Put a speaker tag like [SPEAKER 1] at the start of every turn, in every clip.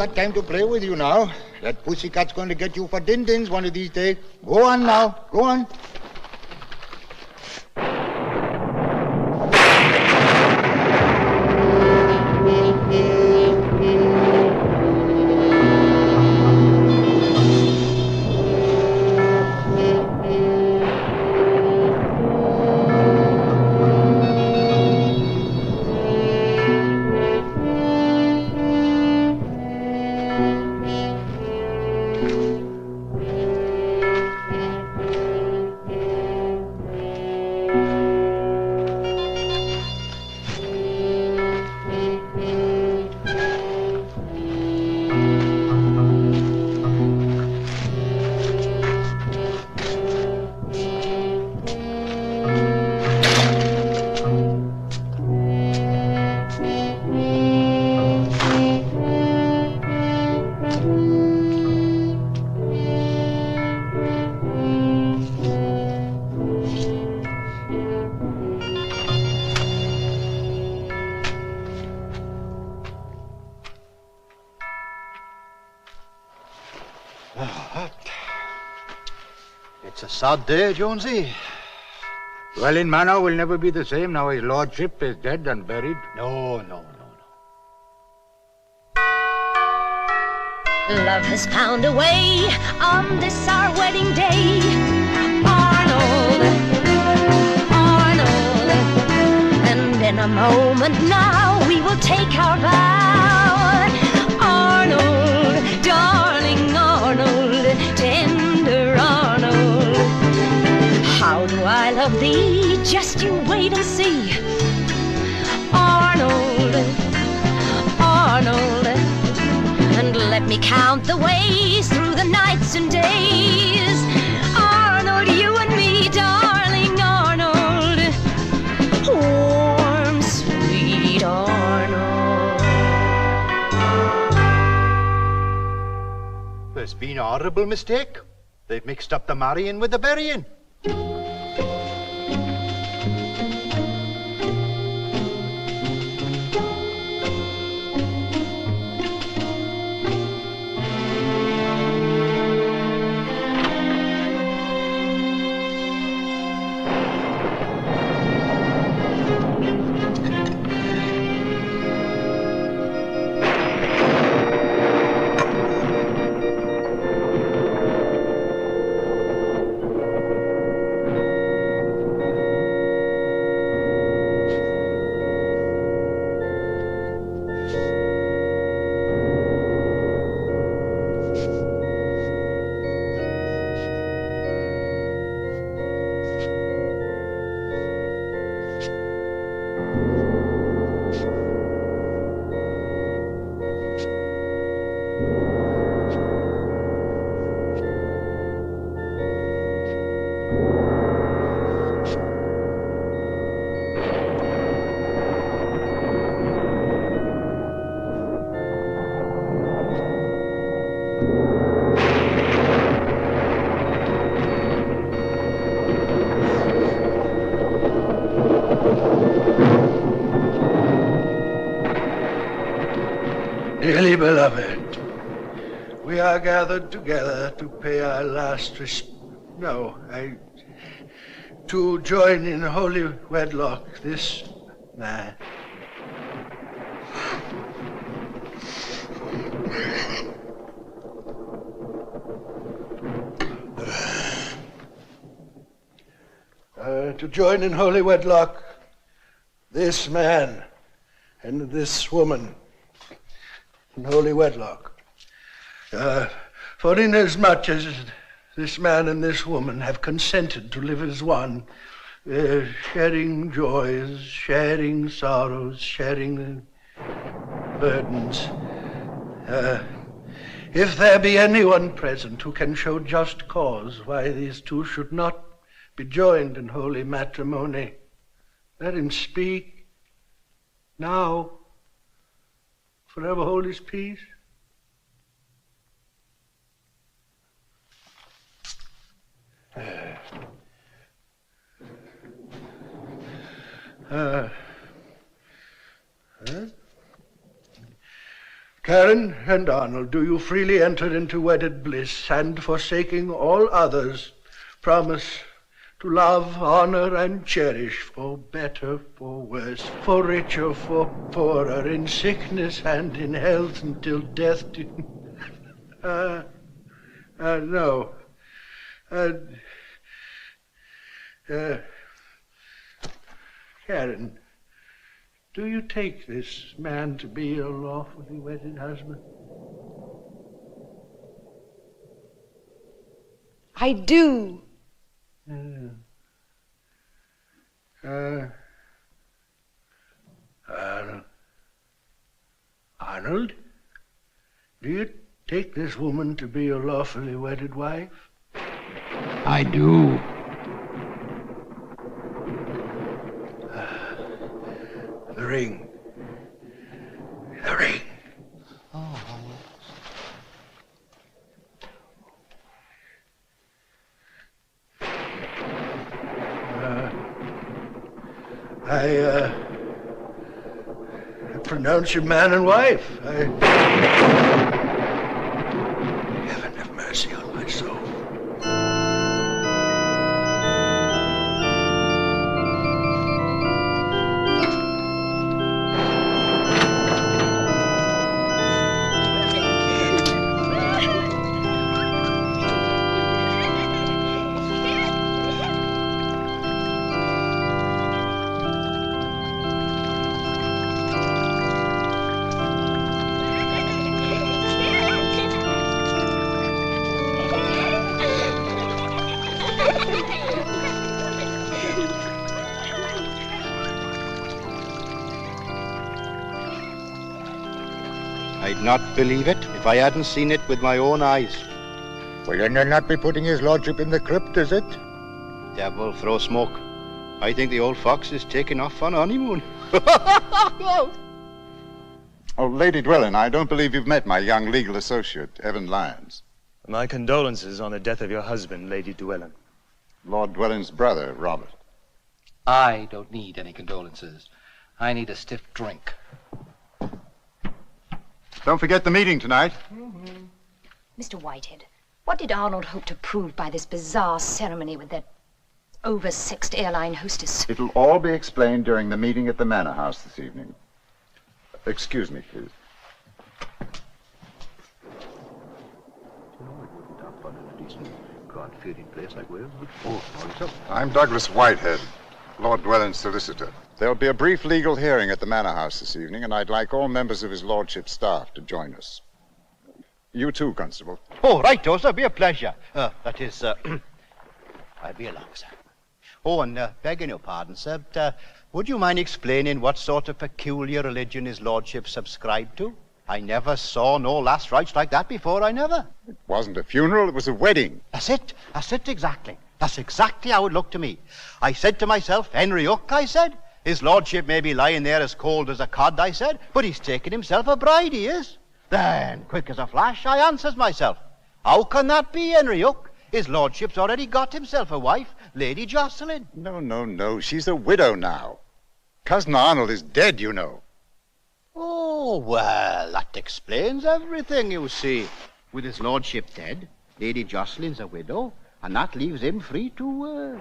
[SPEAKER 1] quite time to play with you now. That pussycat's going to get you for din-dins one of these days. Go on now. Go on.
[SPEAKER 2] It's a sad day, Jonesy.
[SPEAKER 1] Well, in manner will never be the same now his lordship is dead and buried.
[SPEAKER 2] No.
[SPEAKER 3] Love has found a way on this our wedding day. Arnold, and in a moment now we will take our vow. Arnold, darling Arnold, tender Arnold, how do I love thee? Just you wait and see. Arnold, and let me count the ways through the nights and days. Arnold, you and me, darling Arnold, warm, sweet Arnold.
[SPEAKER 2] There's been a horrible mistake. They've mixed up the marrying with the burying.
[SPEAKER 4] Dearly beloved, we are gathered together to pay our last to join in holy wedlock this man. To join in holy wedlock this man and this woman. In holy wedlock. For inasmuch as this man and this woman have consented to live as one, sharing joys, sharing sorrows, sharing burdens, if there be anyone present who can show just cause why these two should not be joined in holy matrimony, let him speak now. Forever hold his peace. Karen and Arnold, do you freely enter into wedded bliss and, forsaking all others, promise to love, honor, and cherish, for better, for worse, for richer, for poorer, in sickness and in health, until death do... no. Karen, do you take this man to be your lawfully wedded husband?
[SPEAKER 5] I do.
[SPEAKER 4] Arnold, do you take this woman to be your lawfully wedded wife?
[SPEAKER 6] I do.
[SPEAKER 4] The ring. The ring. I pronounce you man and wife. Heaven have mercy on my soul.
[SPEAKER 2] I'd not believe it if I hadn't seen it with my own eyes.
[SPEAKER 1] Well, then they'll not be putting his lordship in the crypt, is it?
[SPEAKER 2] Devil throw smoke. I think the old fox is taking off on honeymoon.
[SPEAKER 7] Oh, Lady Dwellin, I don't believe you've met my young legal associate, Evan Lyons.
[SPEAKER 8] My condolences on the death of your husband, Lady Dwellin.
[SPEAKER 7] Lord Dwellin's brother, Robert.
[SPEAKER 6] I don't need any condolences. I need a stiff drink.
[SPEAKER 7] Don't forget the meeting tonight.
[SPEAKER 3] Mr. Whitehead, what did Arnold hope to prove by this bizarre ceremony with that oversexed airline hostess?
[SPEAKER 7] It'll all be explained during the meeting at the Manor House this evening. Excuse me, please. I'm Douglas Whitehead, Lord Dwellin's solicitor. There'll be a brief legal hearing at the Manor House this evening, and I'd like all members of his lordship's staff to join us. You too, Constable.
[SPEAKER 2] Oh, right, sir. Be a pleasure. That is, I'll be along, sir. Oh, and begging your pardon, sir, but, would you mind explaining what sort of peculiar religion his lordship subscribed to? I never saw no last rites like that before, I never.
[SPEAKER 7] It wasn't a funeral, it was a wedding.
[SPEAKER 2] That's it exactly. That's exactly how it looked to me. I said to myself, Henry Hook, I said, his lordship may be lying there as cold as a cod, I said, but he's taken himself a bride, he is. Then, quick as a flash, I answers myself, how can that be, Henry Hook? His lordship's already got himself a wife, Lady Jocelyn.
[SPEAKER 7] No, she's a widow now. Cousin Arnold is dead, you know.
[SPEAKER 2] Oh, well, that explains everything, you see. With his lordship dead, Lady Jocelyn's a widow, and that leaves him free to...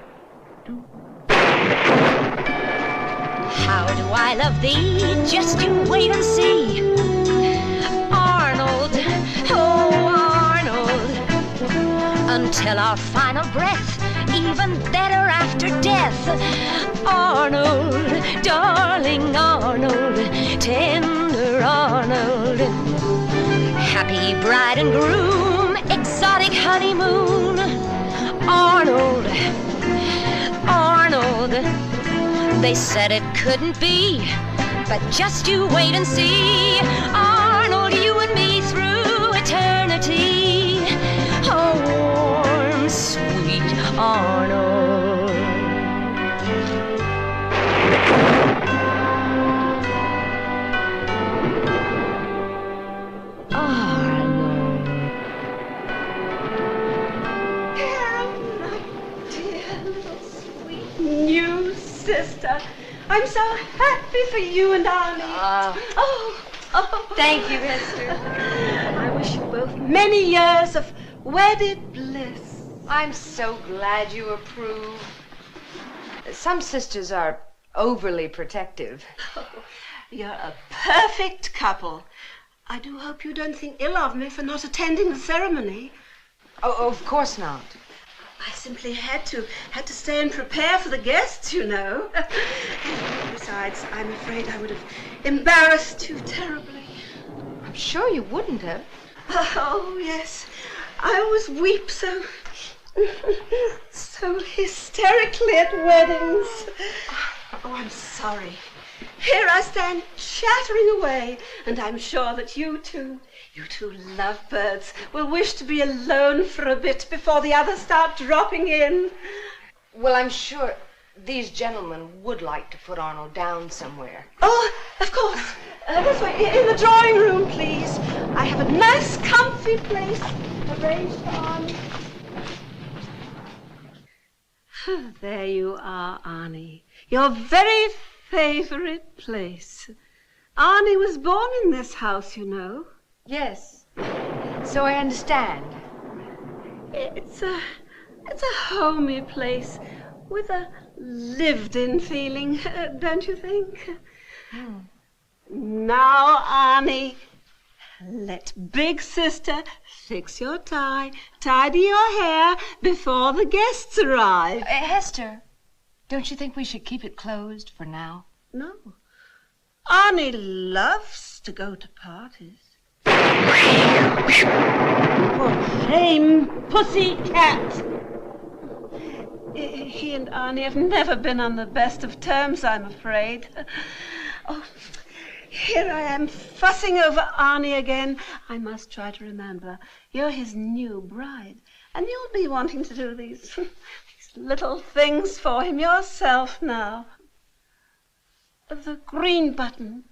[SPEAKER 3] How do I love thee? Just you wait and see. Arnold, oh Arnold, until our final breath, even better after death. Arnold, darling Arnold, tender Arnold, happy bride and groom, exotic honeymoon. Arnold, Arnold, they said it couldn't be, but just you wait and see. Arnold, you and me through eternity. Oh, warm, sweet Arnold. Arnold.
[SPEAKER 5] Karen, my dear little sweet new sister. I'm so happy for you and Arnie. Oh, Oh, thank you, Hester. I wish you both many years of wedded bliss.
[SPEAKER 9] I'm so glad you approve. Some sisters are overly protective.
[SPEAKER 5] Oh, you're a perfect couple. I do hope you don't think ill of me for not attending the ceremony.
[SPEAKER 9] Oh, of course not.
[SPEAKER 5] I simply had to stay and prepare for the guests, you know. Besides, I'm afraid I would have embarrassed you terribly.
[SPEAKER 9] I'm sure you wouldn't have.
[SPEAKER 5] Oh, yes. I always weep so hysterically at weddings. Oh, I'm sorry. Here I stand chattering away, and I'm sure that you two lovebirds will wish to be alone for a bit before the others start dropping in.
[SPEAKER 9] Well, I'm sure these gentlemen would like to put Arnold down somewhere.
[SPEAKER 5] Oh, of course. This way, in the drawing room, please. I have a nice, comfy place arranged for Arnie. There you are, Arnie. Your very favorite place. Arnie was born in this house, you know.
[SPEAKER 9] Yes, so I understand.
[SPEAKER 5] It's a homey place with a lived-in feeling, don't you think? Now, Arnie, let big sister fix your tie, tidy your hair before the guests arrive.
[SPEAKER 9] Hester, don't you think we should keep it closed for now?
[SPEAKER 5] No. Arnie loves to go to parties. For shame, pussy cat. He and Arnie have never been on the best of terms, I'm afraid. Oh, here I am fussing over Arnie again. I must try to remember. You're his new bride, and you'll be wanting to do these little things for him yourself now. The green button.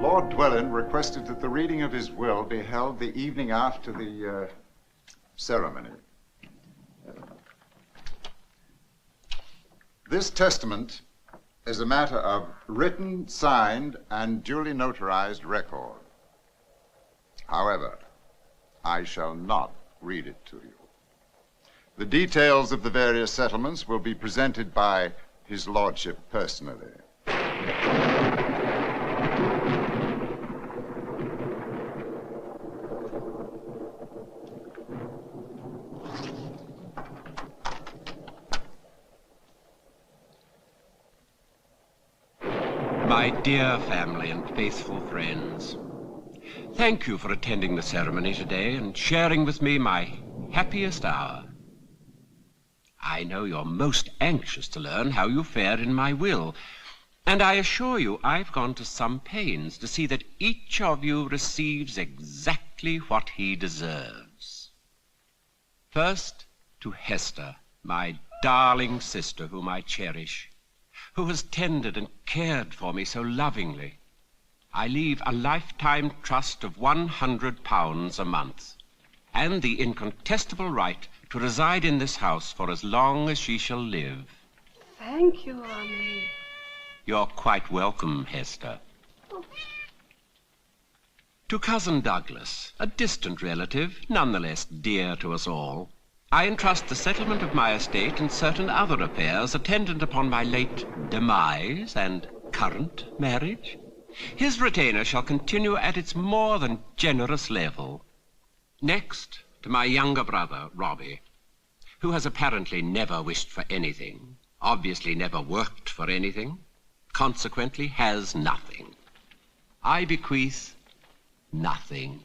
[SPEAKER 7] Lord Dwellin requested that the reading of his will be held the evening after the ceremony. This testament is a matter of written, signed, and duly notarized record. However, I shall not read it to you. The details of the various settlements will be presented by His Lordship personally.
[SPEAKER 10] My dear family and faithful friends, thank you for attending the ceremony today and sharing with me my happiest hour. I know you're most anxious to learn how you fared in my will, and I assure you I've gone to some pains to see that each of you receives exactly what he deserves. First, to Hester, my darling sister whom I cherish, who has tended and cared for me so lovingly. I leave a lifetime trust of £100 a month, and the incontestable right to reside in this house for as long as she shall live.
[SPEAKER 5] Thank you, Arnie.
[SPEAKER 10] You're quite welcome, Hester.
[SPEAKER 5] Oh.
[SPEAKER 10] To Cousin Douglas, a distant relative, nonetheless dear to us all, I entrust the settlement of my estate and certain other affairs attendant upon my late demise and current marriage. His retainer shall continue at its more than generous level. Next, to my younger brother, Roddy, who has apparently never wished for anything, obviously never worked for anything, consequently has nothing. I bequeath nothing.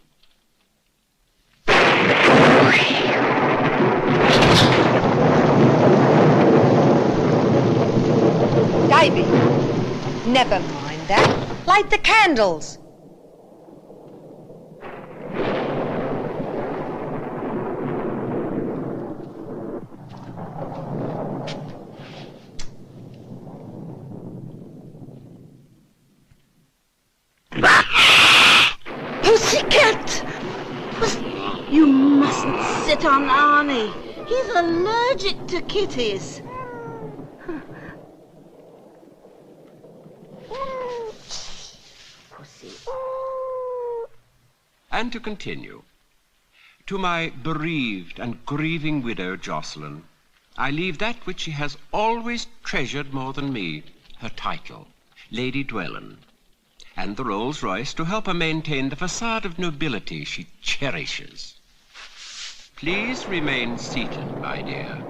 [SPEAKER 9] Davy, never mind that. Light the candles.
[SPEAKER 5] Pussycat! You mustn't sit on Arnie. He's allergic to kitties. Pussy.
[SPEAKER 10] And to continue. To my bereaved and grieving widow, Jocelyn, I leave that which she has always treasured more than me, her title, Lady Dwellan, and the Rolls-Royce to help her maintain the facade of nobility she cherishes. Please remain seated, my dear.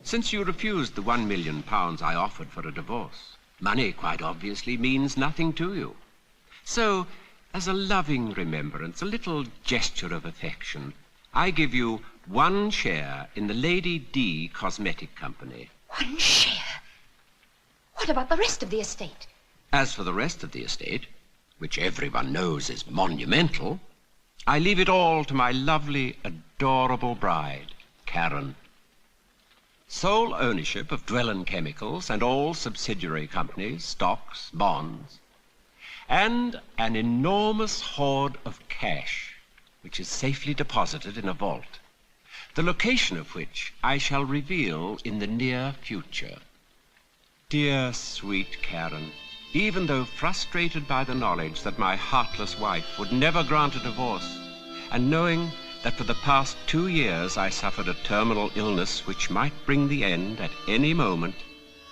[SPEAKER 10] Since you refused the £1 million I offered for a divorce, money, quite obviously, means nothing to you. So, as a loving remembrance, a little gesture of affection, I give you 1 share in the Lady D Cosmetic Company.
[SPEAKER 3] 1 share? What about the rest of the estate?
[SPEAKER 10] As for the rest of the estate, which everyone knows is monumental, I leave it all to my lovely, adorable bride, Karen. Sole ownership of Dwellan Chemicals and all subsidiary companies, stocks, bonds, and an enormous hoard of cash, which is safely deposited in a vault, the location of which I shall reveal in the near future. Dear, sweet Karen, even though frustrated by the knowledge that my heartless wife would never grant a divorce, and knowing that for the past 2 years I suffered a terminal illness which might bring the end at any moment,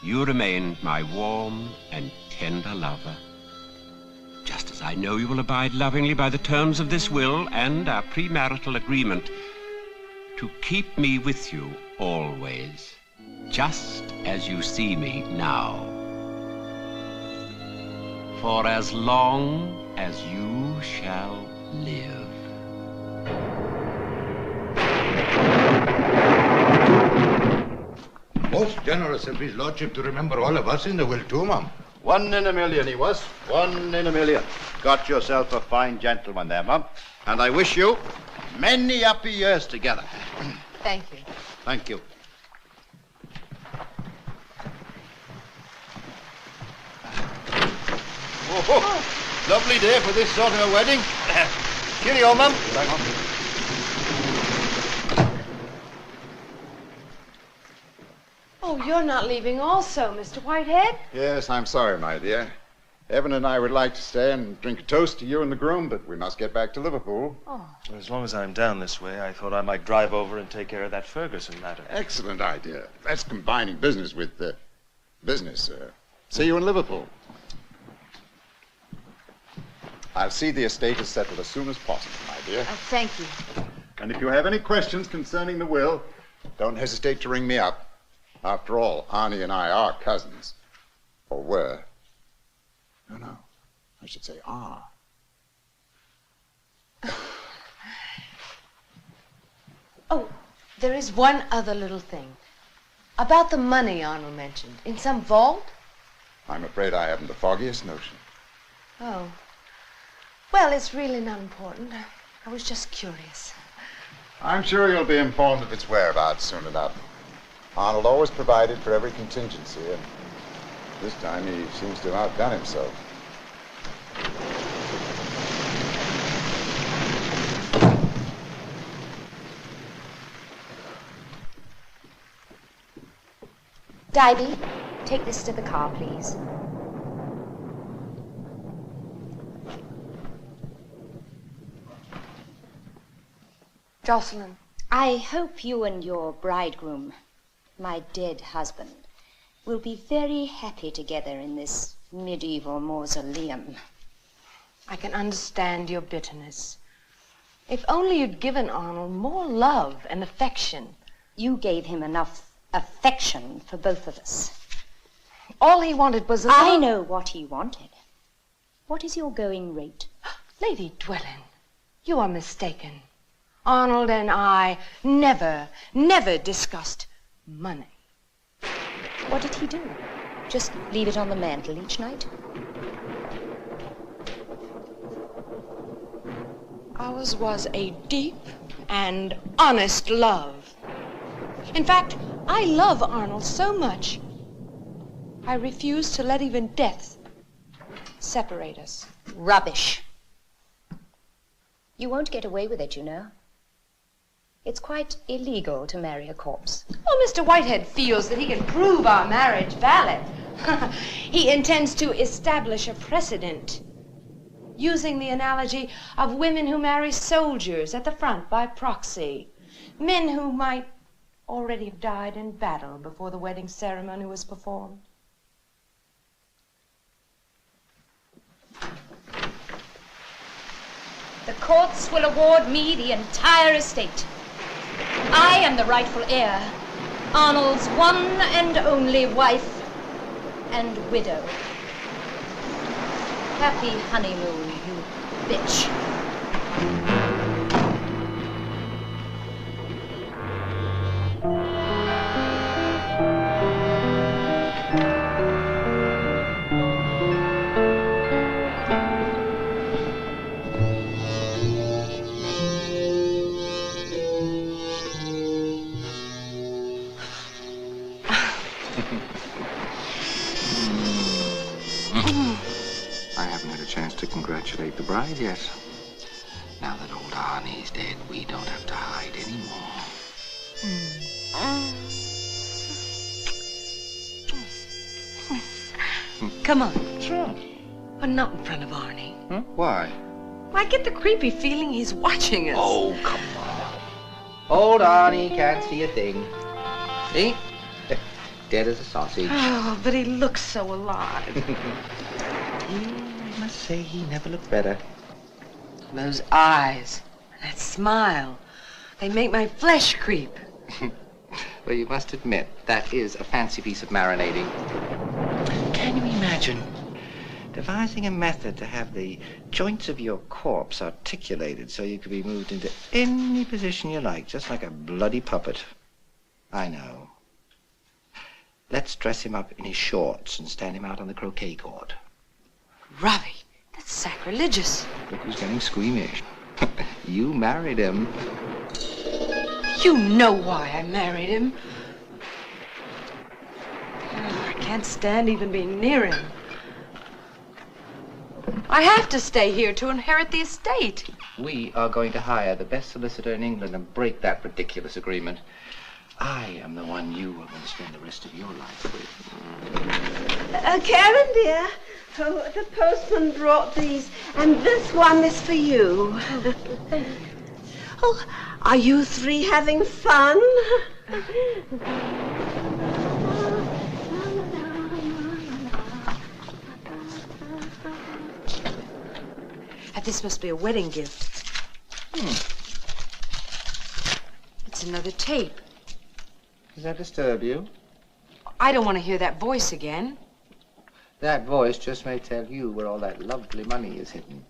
[SPEAKER 10] you remained my warm and tender lover. Just as I know you will abide lovingly by the terms of this will and our premarital agreement to keep me with you always, just as you see me now. For as long as you shall live.
[SPEAKER 1] Most generous of his lordship to remember all of us in the will too, Mum.
[SPEAKER 2] 1 in a million he was. 1 in a million. Got yourself a fine gentleman there, Mum. And I wish you many happy years together.
[SPEAKER 9] Thank you.
[SPEAKER 2] Thank you. Oh, lovely day for this sort of a wedding. Cheerio, Mum.
[SPEAKER 9] Oh, you're not leaving also, Mr. Whitehead?
[SPEAKER 7] Yes, I'm sorry, my dear. Evan and I would like to stay and drink a toast to you and the groom, but we must get back to Liverpool.
[SPEAKER 9] Oh.
[SPEAKER 8] As long as I'm down this way, I thought I might drive over and take care of that Ferguson matter.
[SPEAKER 7] Excellent idea. That's combining business with business. See you in Liverpool. I'll see the estate is settled as soon as possible, my dear.
[SPEAKER 9] Thank you.
[SPEAKER 7] And if you have any questions concerning the will, don't hesitate to ring me up. After all, Arnie and I are cousins. Or were. No, I should say are.
[SPEAKER 9] Oh, there is one other little thing. About the money Arnold mentioned. In some vault?
[SPEAKER 7] I'm afraid I haven't the foggiest notion.
[SPEAKER 9] Oh. Well, it's really not important. I was just curious.
[SPEAKER 7] I'm sure you'll be informed of its whereabouts soon enough. Arnold always provided for every contingency, and this time he seems to have outdone himself.
[SPEAKER 3] Divey, take this to the car, please.
[SPEAKER 9] Jocelyn.
[SPEAKER 3] I hope you and your bridegroom, my dead husband, will be very happy together in this medieval mausoleum.
[SPEAKER 9] I can understand your bitterness. If only you'd given Arnold more love and affection.
[SPEAKER 3] You gave him enough affection for both of us.
[SPEAKER 9] All he wanted was
[SPEAKER 3] I know what he wanted. What is your going rate?
[SPEAKER 9] Lady Dwellan, you are mistaken. Arnold and I never discussed money.
[SPEAKER 3] What did he do? Just leave it on the mantel each night?
[SPEAKER 9] Ours was a deep and honest love. In fact, I love Arnold so much, I refuse to let even death separate us.
[SPEAKER 3] Rubbish. You won't get away with it, you know. It's quite illegal to marry a corpse.
[SPEAKER 9] Well, Mr. Whitehead feels that he can prove our marriage valid. He intends to establish a precedent, using the analogy of women who marry soldiers at the front by proxy, men who might already have died in battle before the wedding ceremony was performed.
[SPEAKER 3] The courts will award me the entire estate. I am the rightful heir, Arnold's one and only wife and widow. Happy honeymoon, you bitch.
[SPEAKER 6] Congratulate the bride, yes. Now that old Arnie's dead, we don't have to hide anymore.
[SPEAKER 9] Come on. Sure. But not in front of Arnie.
[SPEAKER 6] Huh? Why?
[SPEAKER 9] I get the creepy feeling he's watching us.
[SPEAKER 6] Oh, come on. Old Arnie can't see a thing. See? Dead as a sausage.
[SPEAKER 9] Oh, but he looks so alive.
[SPEAKER 6] I must say he never looked better.
[SPEAKER 9] Those eyes, that smile, they make my flesh creep.
[SPEAKER 6] Well, you must admit, that is a fancy piece of marinating. Can you imagine devising a method to have the joints of your corpse articulated so you could be moved into any position you like, just like a bloody puppet? I know. Let's dress him up in his shorts and stand him out on the croquet court.
[SPEAKER 9] Robbie, that's sacrilegious.
[SPEAKER 6] Look who's getting squeamish. You married him.
[SPEAKER 9] You know why I married him. Oh, I can't stand even being near him. I have to stay here to inherit the estate.
[SPEAKER 6] We are going to hire the best solicitor in England and break that ridiculous agreement. I am the one you are going to spend the rest of your life with.
[SPEAKER 5] Karen, dear. Oh, the postman brought these, and this one is for you. Oh, are you three having fun?
[SPEAKER 9] This must be a wedding gift. It's another tape.
[SPEAKER 6] Does that disturb you?
[SPEAKER 9] I don't want to hear that voice again.
[SPEAKER 6] That voice just may tell you where all that lovely money is hidden.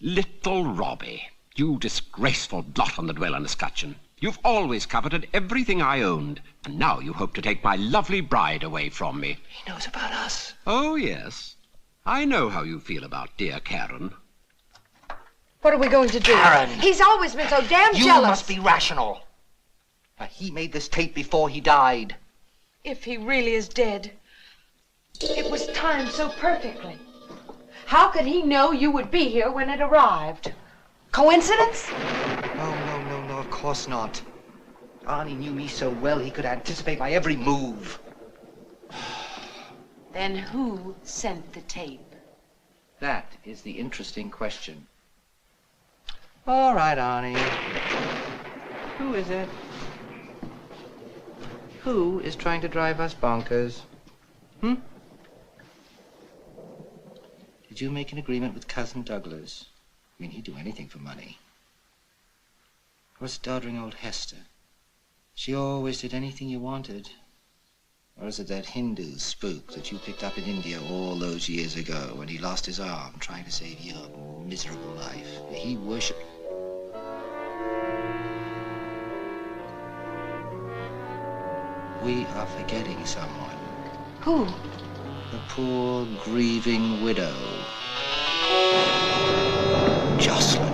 [SPEAKER 10] Little Robbie, you disgraceful blot on the dwelling escutcheon. You've always coveted everything I owned, and now you hope to take my lovely bride away from me.
[SPEAKER 6] He knows about us.
[SPEAKER 10] Oh, yes. I know how you feel about dear Karen.
[SPEAKER 9] What are we going to do?
[SPEAKER 6] Karen!
[SPEAKER 9] He's always been so damn
[SPEAKER 6] You
[SPEAKER 9] jealous.
[SPEAKER 6] must be rational. He made this tape before he died.
[SPEAKER 9] If he really is dead, it was timed so perfectly. How could he know you would be here when it arrived? Coincidence?
[SPEAKER 6] No, of course not. Arnie knew me so well he could anticipate my every move.
[SPEAKER 9] Then who sent the tape?
[SPEAKER 6] That is the interesting question. All right, Arnie. Who is it? Who is trying to drive us bonkers? Did you make an agreement with Cousin Douglas? I mean, he'd do anything for money. Or is it doddering old Hester? She always did anything you wanted. Or is it that Hindu spook that you picked up in India all those years ago when he lost his arm trying to save your miserable life? He worshipped... We are forgetting someone.
[SPEAKER 9] Who?
[SPEAKER 6] The poor, grieving widow. Jocelyn.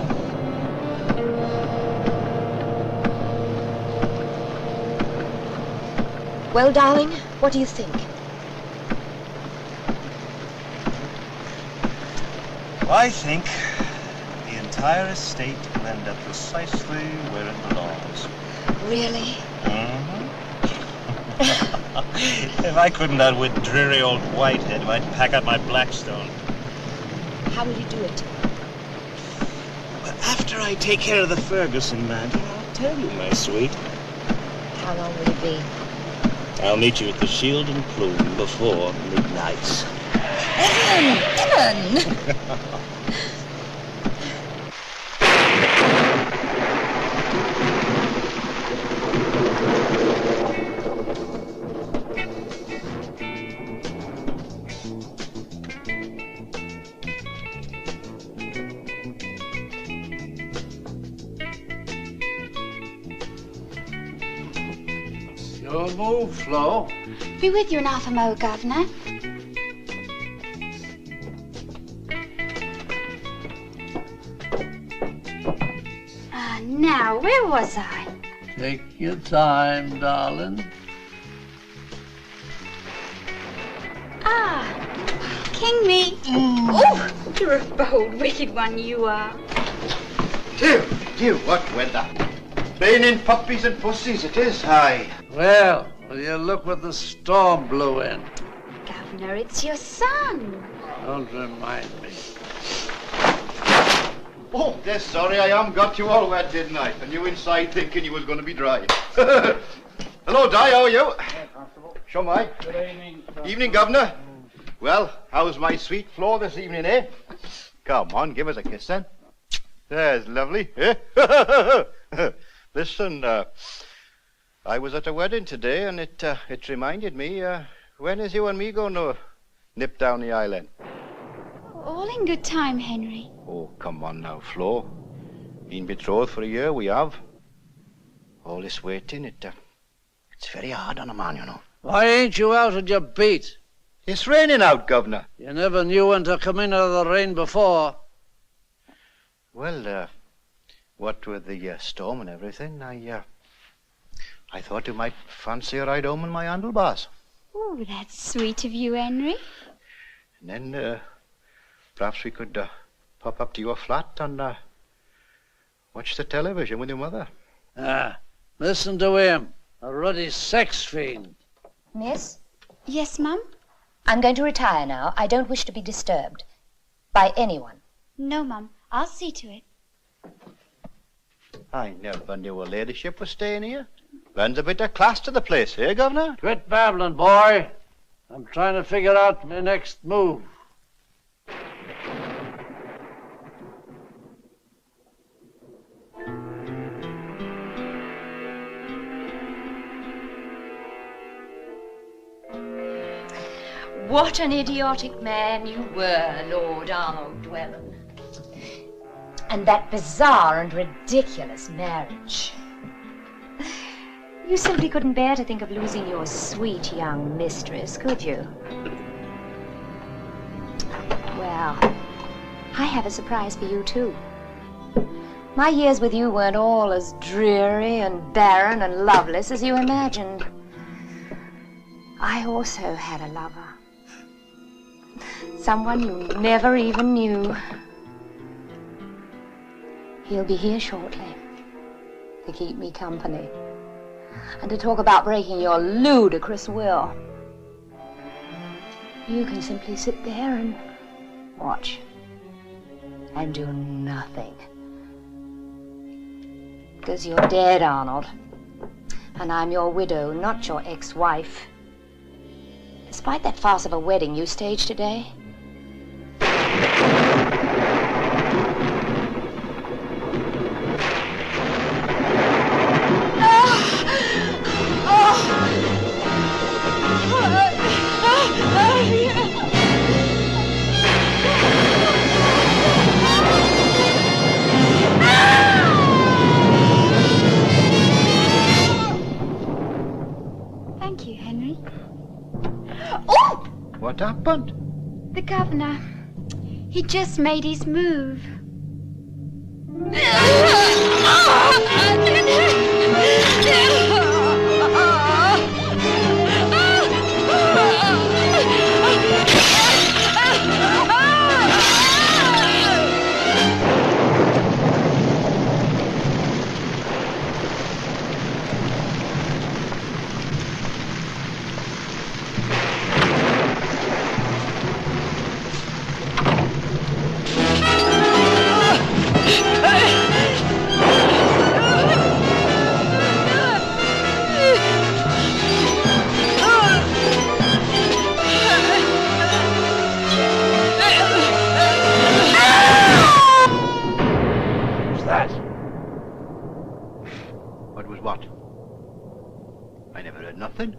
[SPEAKER 11] Well, darling, what do you think?
[SPEAKER 8] I think the entire estate will end up precisely where it belongs.
[SPEAKER 11] Really?
[SPEAKER 8] If I couldn't outwit dreary old Whitehead, I'd pack up my Blackstone.
[SPEAKER 11] How will you do it?
[SPEAKER 8] But after I take care of the Ferguson matter, I'll tell you, my sweet.
[SPEAKER 11] How long will it be?
[SPEAKER 8] I'll meet you at the Shield and Plume before midnight.
[SPEAKER 11] Ellen!
[SPEAKER 4] Your move, Flo.
[SPEAKER 12] Be with you in half a mo, Governor. Now, where was I?
[SPEAKER 4] Take your time, darling.
[SPEAKER 12] King me. Oh, you're a bold, wicked one, you are.
[SPEAKER 2] Dear, what weather. Raining puppies and pussies it is, aye.
[SPEAKER 4] Well, will you look what the storm blew in?
[SPEAKER 12] Governor, it's your son.
[SPEAKER 4] Don't remind me.
[SPEAKER 2] Oh, dear, sorry, I got you all wet, didn't I? And you inside thinking you was going to be dry. Hello, Di, how are you? Show my.
[SPEAKER 13] Good evening.
[SPEAKER 2] Evening, Governor. Well, how's my sweet Flo this evening, eh? Come on, give us a kiss then. There's lovely, eh? Listen, I was at a wedding today, and it reminded me, when is you and me going to nip down the island?
[SPEAKER 12] All in good time, Henry.
[SPEAKER 2] Oh, come on now, Flo. Been betrothed for a year, we have. All this waiting, it's very hard on a man, you know.
[SPEAKER 4] Why ain't you out at your beat?
[SPEAKER 2] It's raining out, Governor.
[SPEAKER 4] You never knew when to come in out of the rain before.
[SPEAKER 2] Well, what with the storm and everything, I thought you might fancy a ride home in my handlebars.
[SPEAKER 12] Oh, that's sweet of you, Henry.
[SPEAKER 2] And then, perhaps we could pop up to your flat and watch the television with your mother.
[SPEAKER 4] Listen to him, a ruddy sex fiend.
[SPEAKER 11] Miss,
[SPEAKER 12] Yes, Mum?
[SPEAKER 11] I'm going to retire now. I don't wish to be disturbed by anyone.
[SPEAKER 12] No, Mum. I'll see to it.
[SPEAKER 2] I never knew a ladyship was staying here. Lends a bit of class to the place, eh, Governor?
[SPEAKER 4] Quit babbling, boy. I'm trying to figure out my next move.
[SPEAKER 11] What an idiotic man you were, Lord Arnold Dwellin. And that bizarre and ridiculous marriage. You simply couldn't bear to think of losing your sweet young mistress, could you? Well, I have a surprise for you, too. My years with you weren't all as dreary and barren and loveless as you imagined. I also had a lover. Someone you never even knew. He'll be here shortly to keep me company and to talk about breaking your ludicrous will. You can simply sit there and watch and do nothing. Because you're dead, Arnold. And I'm your widow, not your ex-wife. Despite that farce of a wedding you staged today,
[SPEAKER 12] Thank you, Henry.
[SPEAKER 2] What happened?
[SPEAKER 12] The governor. He just made his move.
[SPEAKER 2] I never heard nothing.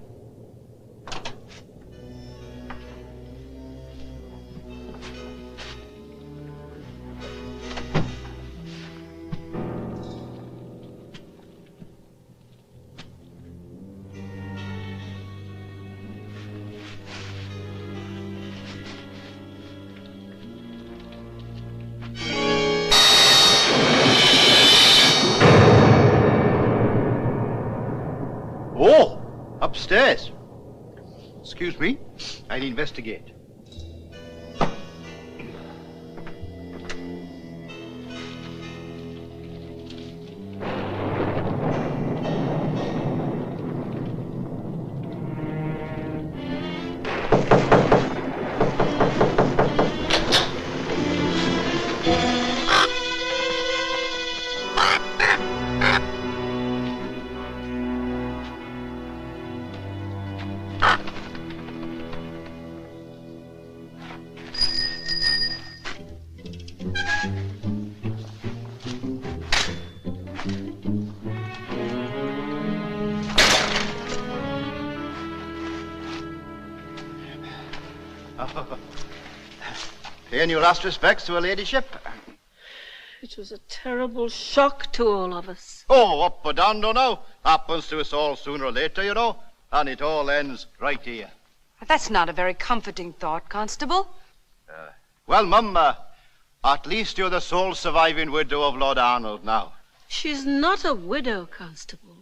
[SPEAKER 2] Oh, upstairs. Excuse me, I'll investigate. Paying your last respects to her ladyship.
[SPEAKER 5] It was a terrible shock to all of us.
[SPEAKER 2] Oh, up or down, don't know. Happens to us all sooner or later, you know. And it all ends right here.
[SPEAKER 9] That's not a very comforting thought, Constable.
[SPEAKER 2] Well, Mum, at least you're the sole surviving widow of Lord Arnold now.
[SPEAKER 5] She's not a widow, Constable.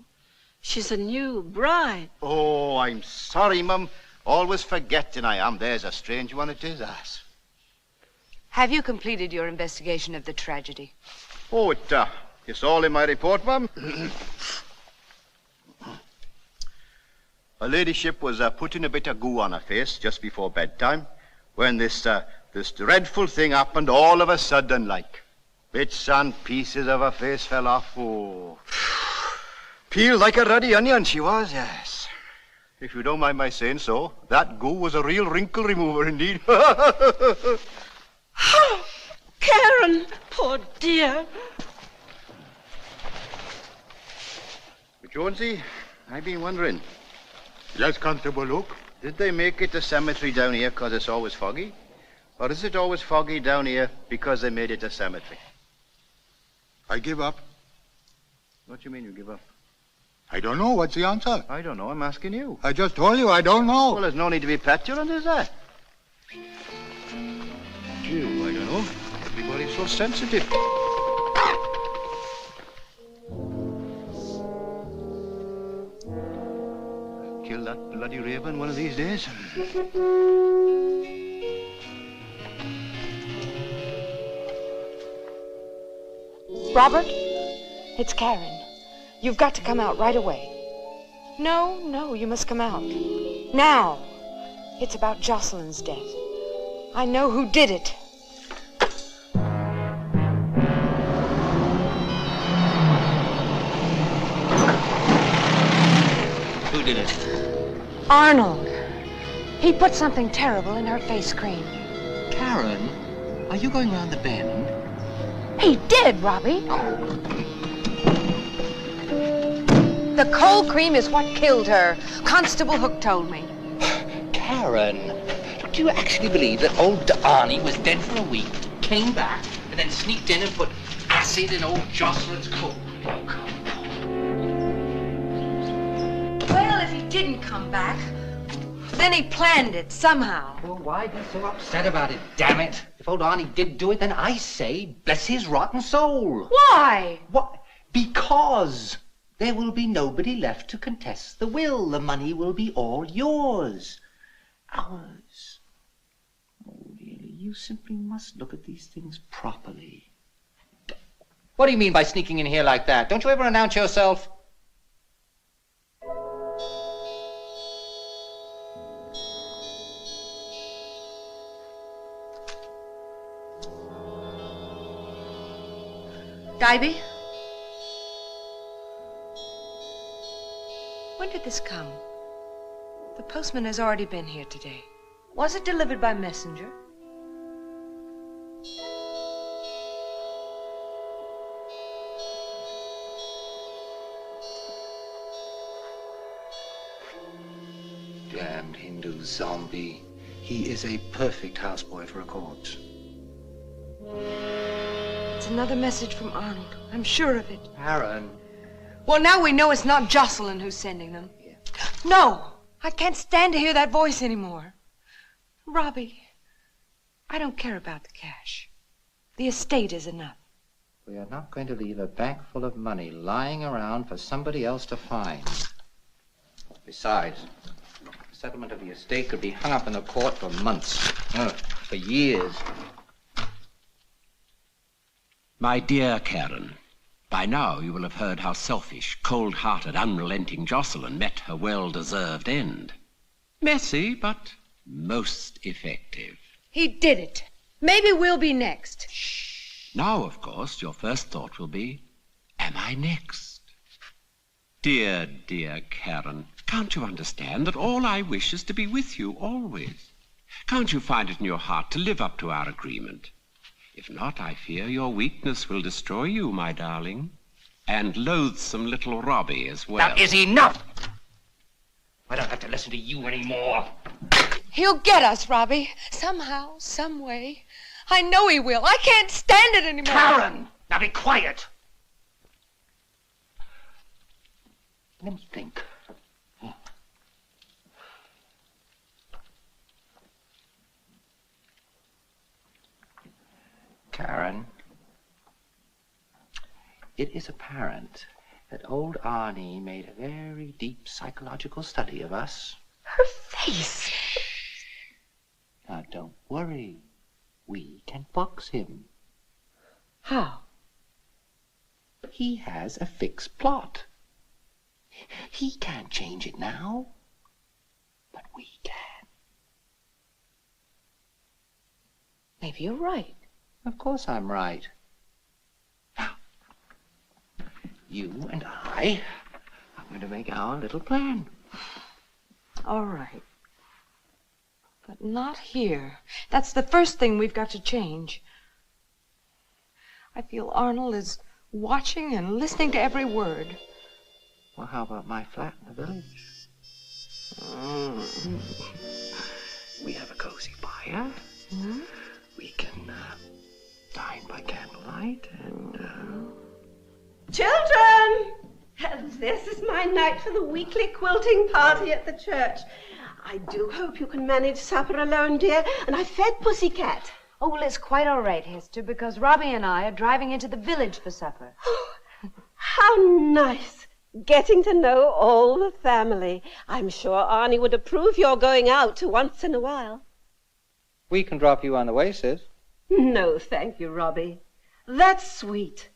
[SPEAKER 5] She's a new bride.
[SPEAKER 2] Oh, I'm sorry, Mum. Always forgetting I am. There's a strange one it is, ass.
[SPEAKER 9] Have you completed your investigation of the tragedy?
[SPEAKER 2] Oh, it's all in my report, Mum. Her ladyship was putting a bit of goo on her face just before bedtime when this dreadful thing happened all of a sudden, like. Bits and pieces of her face fell off. Oh, peeled like a ruddy onion she was, yes. If you don't mind my saying so, that goo was a real wrinkle remover indeed.
[SPEAKER 5] Karen, poor dear.
[SPEAKER 2] But Jonesy, I've been wondering.
[SPEAKER 1] Yes, Constable Luke.
[SPEAKER 2] Did they make it a cemetery down here because it's always foggy? Or is it always foggy down here because they made it a cemetery?
[SPEAKER 1] I give up.
[SPEAKER 2] What do you mean you give up?
[SPEAKER 1] I don't know. What's the answer?
[SPEAKER 2] I don't know. I'm asking you.
[SPEAKER 1] I just told you I don't know.
[SPEAKER 2] Well, there's no need to be petulant, is there? Gee, I don't know. Everybody's so sensitive. Kill that bloody raven one of these days.
[SPEAKER 9] Robert, it's Karen. You've got to come out right away. No, you must come out. Now. It's about Jocelyn's death. I know who did it.
[SPEAKER 6] Who did it?
[SPEAKER 9] Arnold. He put something terrible in her face cream.
[SPEAKER 6] Karen, are you going round the bend?
[SPEAKER 9] He did, Robbie. The cold cream is what killed her. Constable Hook told me.
[SPEAKER 6] Karen, do you actually believe that old Arnie was dead for a week, came back, and then sneaked in and put acid in old Jocelyn's coat? Oh, come on.
[SPEAKER 9] Well, if he didn't come back, then he planned it somehow.
[SPEAKER 6] Well, why be so upset about it, damn it? If old Arnie did do it, then I say, bless his rotten soul.
[SPEAKER 9] Why?
[SPEAKER 6] What? Because there will be nobody left to contest the will. The money will be all yours. Ours. Oh, really, you simply must look at these things properly. What do you mean by sneaking in here like that? Don't you ever announce yourself?
[SPEAKER 9] Divey? When did this come? The postman has already been here today. Was it delivered by messenger?
[SPEAKER 6] Damned Hindu zombie. He is a perfect houseboy for a corpse.
[SPEAKER 9] It's another message from Arnold. I'm sure of it.
[SPEAKER 6] Aaron.
[SPEAKER 9] Well, now we know it's not Jocelyn who's sending them. Yeah. No! I can't stand to hear that voice anymore. Robbie, I don't care about the cash. The estate is enough.
[SPEAKER 6] We are not going to leave a bank full of money lying around for somebody else to find. Besides, the settlement of the estate could be hung up in the court for months, for years.
[SPEAKER 10] My dear Karen, by now you will have heard how selfish, cold-hearted, unrelenting Jocelyn met her well-deserved end. Messy, but most effective.
[SPEAKER 9] He did it. Maybe we'll be next.
[SPEAKER 10] Now, of course, your first thought will be, am I next? Dear, dear Karen, can't you understand that all I wish is to be with you always? Can't you find it in your heart to live up to our agreement? If not, I fear your weakness will destroy you, my darling. And loathsome little Robbie as well.
[SPEAKER 6] Now, is enough! I don't have to listen to you anymore.
[SPEAKER 9] He'll get us, Robbie. Somehow, some way. I know he will. I can't stand it anymore.
[SPEAKER 6] Karen! Now be quiet. Let me think. Karen, it is apparent that old Arnie made a very deep psychological study of us.
[SPEAKER 9] Her face.
[SPEAKER 6] Now, don't worry. We can box him.
[SPEAKER 9] How?
[SPEAKER 6] He has a fixed plot. He can't change it now, but we can.
[SPEAKER 9] Maybe you're right.
[SPEAKER 6] Of course I'm right. Now, you and I are going to make our little plan.
[SPEAKER 9] All right. But not here. That's the first thing we've got to change. I feel Arnold is watching and listening to every word.
[SPEAKER 6] Well, how about my flat in the village? We have a cozy fire. We can dine by candlelight and...
[SPEAKER 5] Children! This is my night for the weekly quilting party at the church. I do hope you can manage supper alone, dear, and I fed Pussycat.
[SPEAKER 11] Oh, well, it's quite all right, Hester, because Robbie and I are driving into the village for supper.
[SPEAKER 5] How nice, getting to know all the family. I'm sure Arnie would approve your going out once in a while.
[SPEAKER 6] We can drop you on the way, sis.
[SPEAKER 5] No, thank you, Robbie. That's sweet.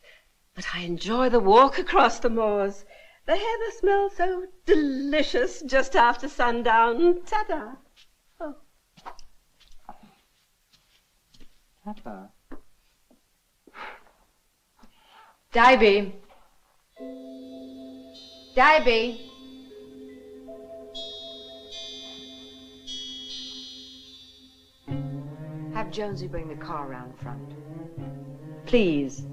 [SPEAKER 5] But I enjoy the walk across the moors. The heather smells so delicious just after sundown. Ta-da. Oh.
[SPEAKER 6] Ta-ta.
[SPEAKER 9] Dibby. Dibby. Have Jonesy bring the car around front. Please.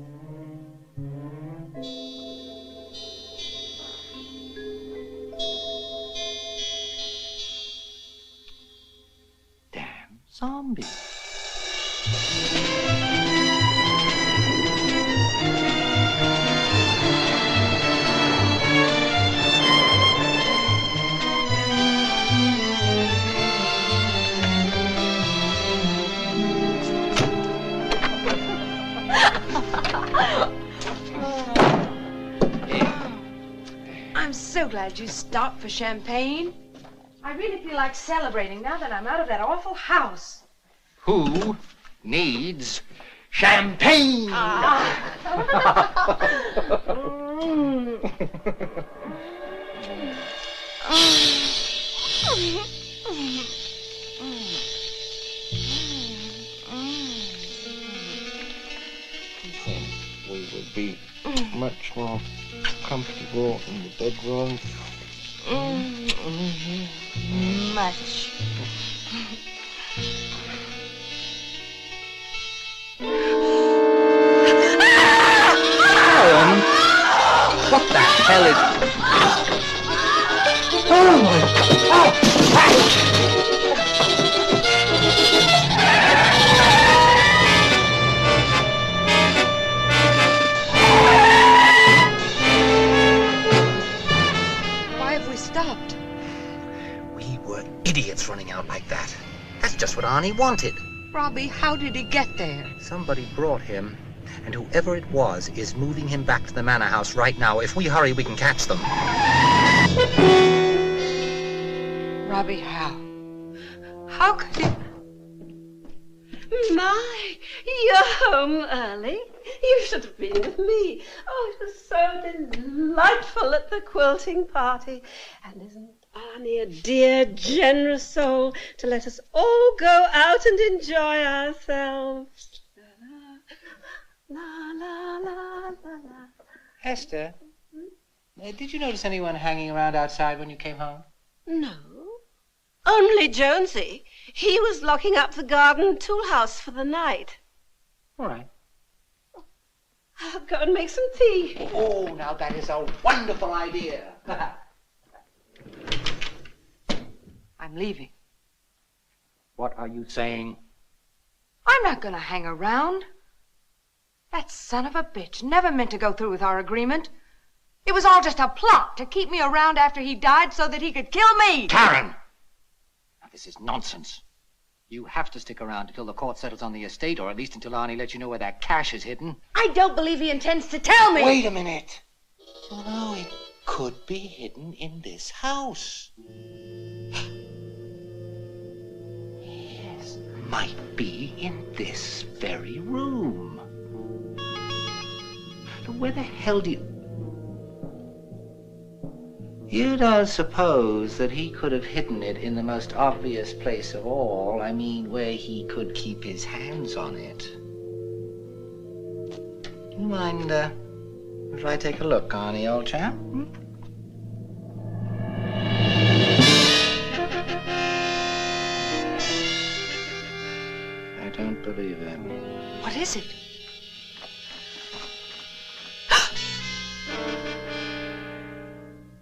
[SPEAKER 6] Damn zombie.
[SPEAKER 9] I'm so glad you stopped for champagne. I really feel like celebrating now that I'm out of that awful house.
[SPEAKER 6] Who needs champagne? We would be much more comfortable in the bedroom.
[SPEAKER 9] Much.
[SPEAKER 6] Alan, what the hell is... Oh, my God. We were idiots running out like that. That's just what Arnie wanted.
[SPEAKER 9] Robbie, how did he get there?
[SPEAKER 6] Somebody brought him, and whoever it was is moving him back to the manor house right now. If we hurry, we can catch them.
[SPEAKER 9] Robbie, how? How could he...
[SPEAKER 5] My, you're home early. You should have been with me. Oh, it was so delightful at the quilting party. And isn't Arnie a dear, generous soul to let us all go out and enjoy ourselves? La, la, la, la, la.
[SPEAKER 6] Hester, did you notice anyone hanging around outside when you came home?
[SPEAKER 5] No. Only Jonesy. He was locking up the garden tool house for the night.
[SPEAKER 6] All right.
[SPEAKER 5] I'll go and make some tea.
[SPEAKER 6] Oh, now that is a wonderful idea.
[SPEAKER 9] I'm leaving.
[SPEAKER 6] What are you saying?
[SPEAKER 9] I'm not going to hang around. That son of a bitch never meant to go through with our agreement. It was all just a plot to keep me around after he died so that he could kill me.
[SPEAKER 6] Karen! Now, this is nonsense. You have to stick around until the court settles on the estate, or at least until Arnie lets you know where that cash is hidden.
[SPEAKER 9] I don't believe he intends to tell me.
[SPEAKER 6] Wait a minute. Oh, no, it could be hidden in this house. Yes, might be in this very room. Where the hell do you... You don't suppose that he could have hidden it in the most obvious place of all? I mean, where he could keep his hands on it. You mind, if I take a look, Arnie, old chap? I don't believe him.
[SPEAKER 9] What is it?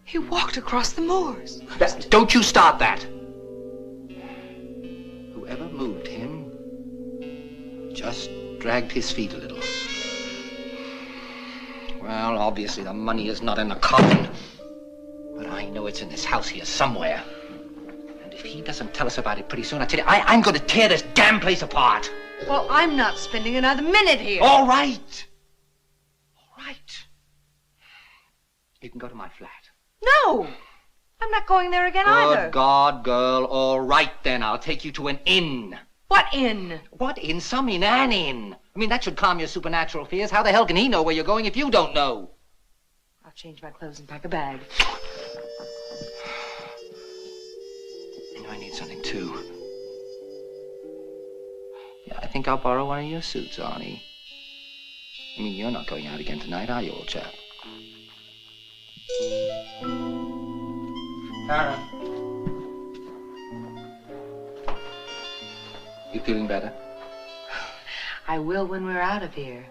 [SPEAKER 9] He walked across the moors.
[SPEAKER 6] Don't you start that. Whoever moved him just dragged his feet a little. Well, obviously the money is not in the coffin. But I know it's in this house here somewhere. And if he doesn't tell us about it pretty soon, I tell you, I'm going to tear this damn place apart.
[SPEAKER 9] Well, I'm not spending another minute here.
[SPEAKER 6] All right. All right. You can go to my flat.
[SPEAKER 9] No! I'm not going there again either.
[SPEAKER 6] Good God, girl. All right, then. I'll take you to an inn.
[SPEAKER 9] What inn?
[SPEAKER 6] What inn? Some inn, an inn. I mean, that should calm your supernatural fears. How the hell can he know where you're going if you don't know?
[SPEAKER 9] I'll change my clothes and pack a bag.
[SPEAKER 6] I need something, too. Yeah, I think I'll borrow one of your suits, Arnie. I mean, you're not going out again tonight, are you, old chap? Karen. You feeling better?
[SPEAKER 9] I will when we're out of here.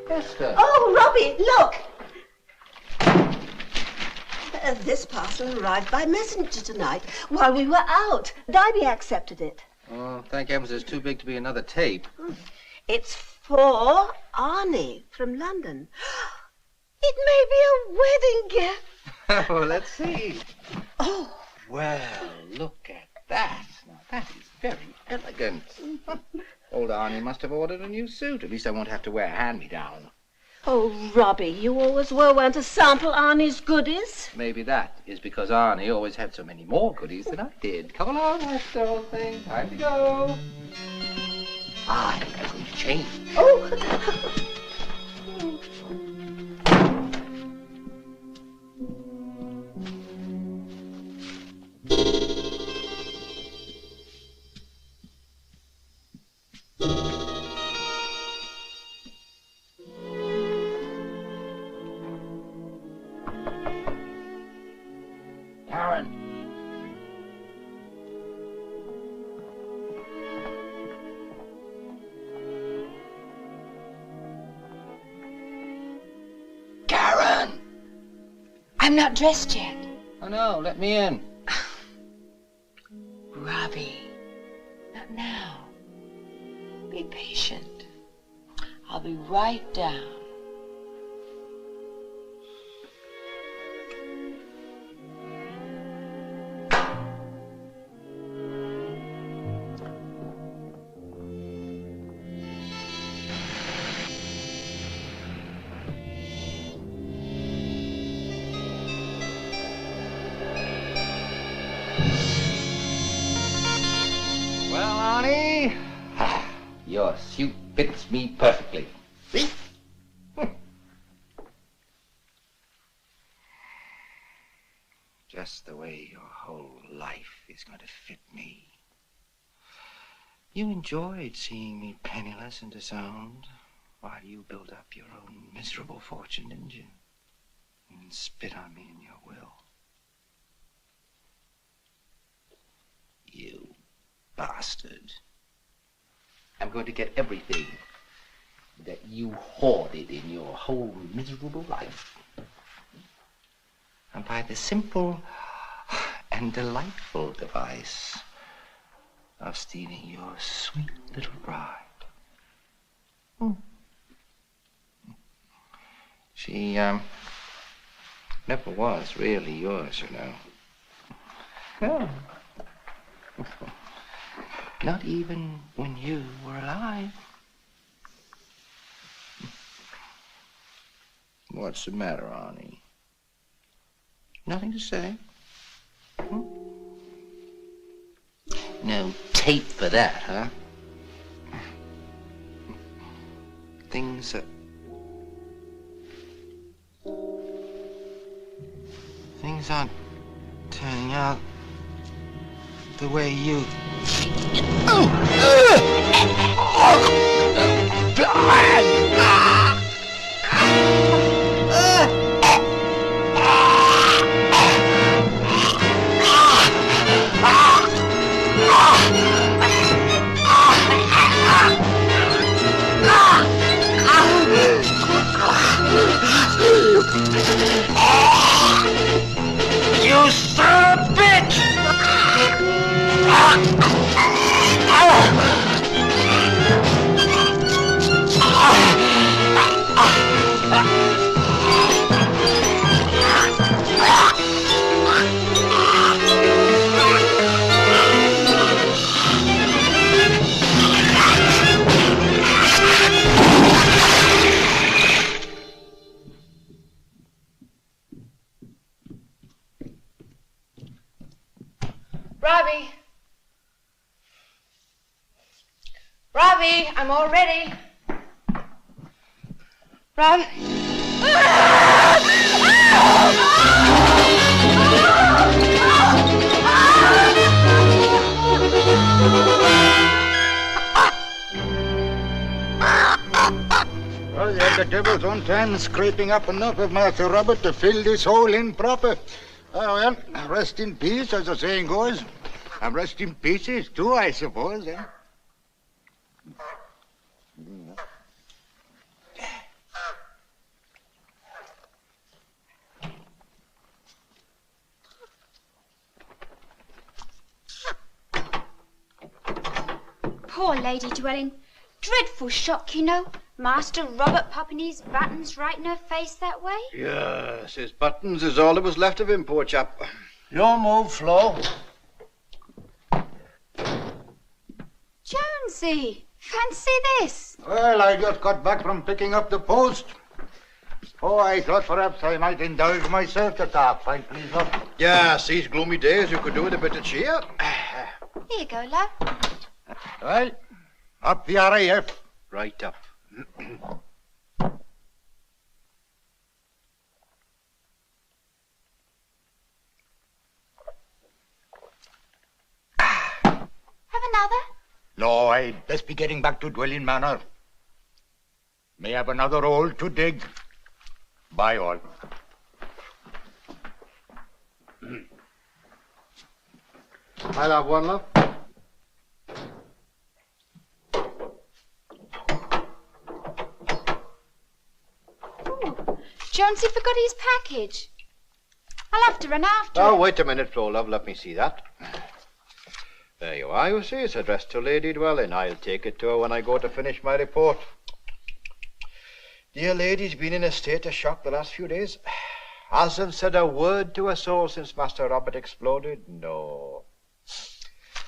[SPEAKER 6] Esther.
[SPEAKER 5] Oh, Robbie, look! This parcel arrived by messenger tonight while we were out. Darby accepted it.
[SPEAKER 6] Oh, thank heavens it's too big to be another tape.
[SPEAKER 5] It's for Arnie from London. It may be a wedding gift.
[SPEAKER 6] Oh, let's see.
[SPEAKER 5] Oh.
[SPEAKER 6] Well, look at that. Now, that is very elegant. Old Arnie must have ordered a new suit. At least I won't have to wear a hand-me-down.
[SPEAKER 5] Oh, Robbie, you always were one to sample Arnie's goodies.
[SPEAKER 6] Maybe that is because Arnie always had so many more goodies than I did. Come along, Esther, old thing. Time to go. I think I'm going to change.
[SPEAKER 5] Oh!
[SPEAKER 6] Karen. Karen!
[SPEAKER 9] I'm not dressed yet.
[SPEAKER 6] Oh, no, let me in.
[SPEAKER 9] Robbie, not now. Be patient.
[SPEAKER 13] I'll be right down.
[SPEAKER 6] Well, Arnie, your suit fits me perfectly. See? Just the way your whole life is going to fit me. You enjoyed seeing me penniless and disowned while you built up your own miserable fortune, didn't you? And spit on me in your will. You bastard. I'm going to get everything that you hoarded in your whole miserable life. And by the simple and delightful device of stealing your sweet little bride. She, never was really yours, you know. No. Not even when you were alive. What's the matter, Arnie? Nothing to say? No tape for that, huh? Things aren't turning out the way you... You son of a bitch!
[SPEAKER 9] Robbie! Robbie, I'm all ready. Robbie.
[SPEAKER 1] Well, you had the devil's own time scraping up enough of Master Robert to fill this hole in proper. Oh, well, rest in peace, as the saying goes. And rest in pieces, too, I suppose, eh?
[SPEAKER 12] Poor Lady Dwelling. Dreadful shock, you know. Master Robert popping his buttons right in her face that way.
[SPEAKER 2] Yes, his buttons is all that was left of him, poor chap.
[SPEAKER 4] Your move, Flo.
[SPEAKER 12] Jonesy, fancy this.
[SPEAKER 1] Well, I just got back from picking up the post. Oh, I thought perhaps I might indulge myself to talk, fine, please, love.
[SPEAKER 2] Yes, these gloomy days you could do with a bit of cheer.
[SPEAKER 12] Here you go, love.
[SPEAKER 1] Well, up the RAF.
[SPEAKER 2] Right up.
[SPEAKER 12] Have another?
[SPEAKER 1] No, I'd best be getting back to Dwelling Manor. May have another hole to dig. Bye, all.
[SPEAKER 2] I'll have one, love.
[SPEAKER 12] Jonesy forgot his package. I'll have to run after
[SPEAKER 2] Oh,
[SPEAKER 12] it.
[SPEAKER 2] wait a minute, Flo, love. Let me see that. There you are, you see. It's addressed to Lady Dwelling. I'll take it to her when I go to finish my report. Dear lady's been in a state of shock the last few days. Hasn't said a word to a soul since Master Robert exploded. No.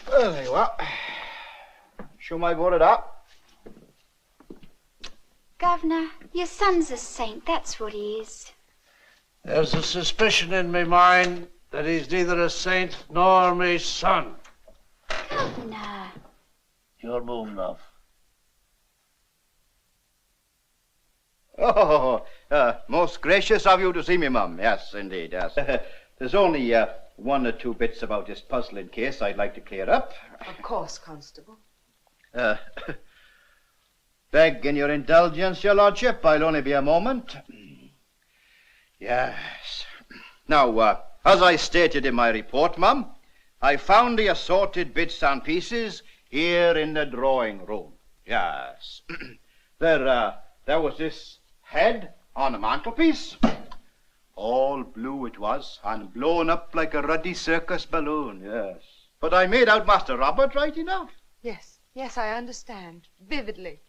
[SPEAKER 2] Well, there you are. Show my board up.
[SPEAKER 12] Governor, your son's a saint, that's what he is.
[SPEAKER 4] There's a suspicion in my mind that he's neither a saint nor my son.
[SPEAKER 12] Governor.
[SPEAKER 4] You're moving off.
[SPEAKER 2] Oh, most gracious of you to see me, Mum. Yes, indeed, yes. There's only one or two bits about this puzzling case I'd like to clear up.
[SPEAKER 9] Of course, Constable.
[SPEAKER 2] Begging your indulgence, your lordship, I'll only be a moment. Yes. Now, as I stated in my report, Mum, I found the assorted bits and pieces here in the drawing room. Yes. There was this head on the mantelpiece. All blue it was, and blown up like a ruddy circus balloon, yes. But I made out Master Robert right enough.
[SPEAKER 9] Yes, I understand. Vividly.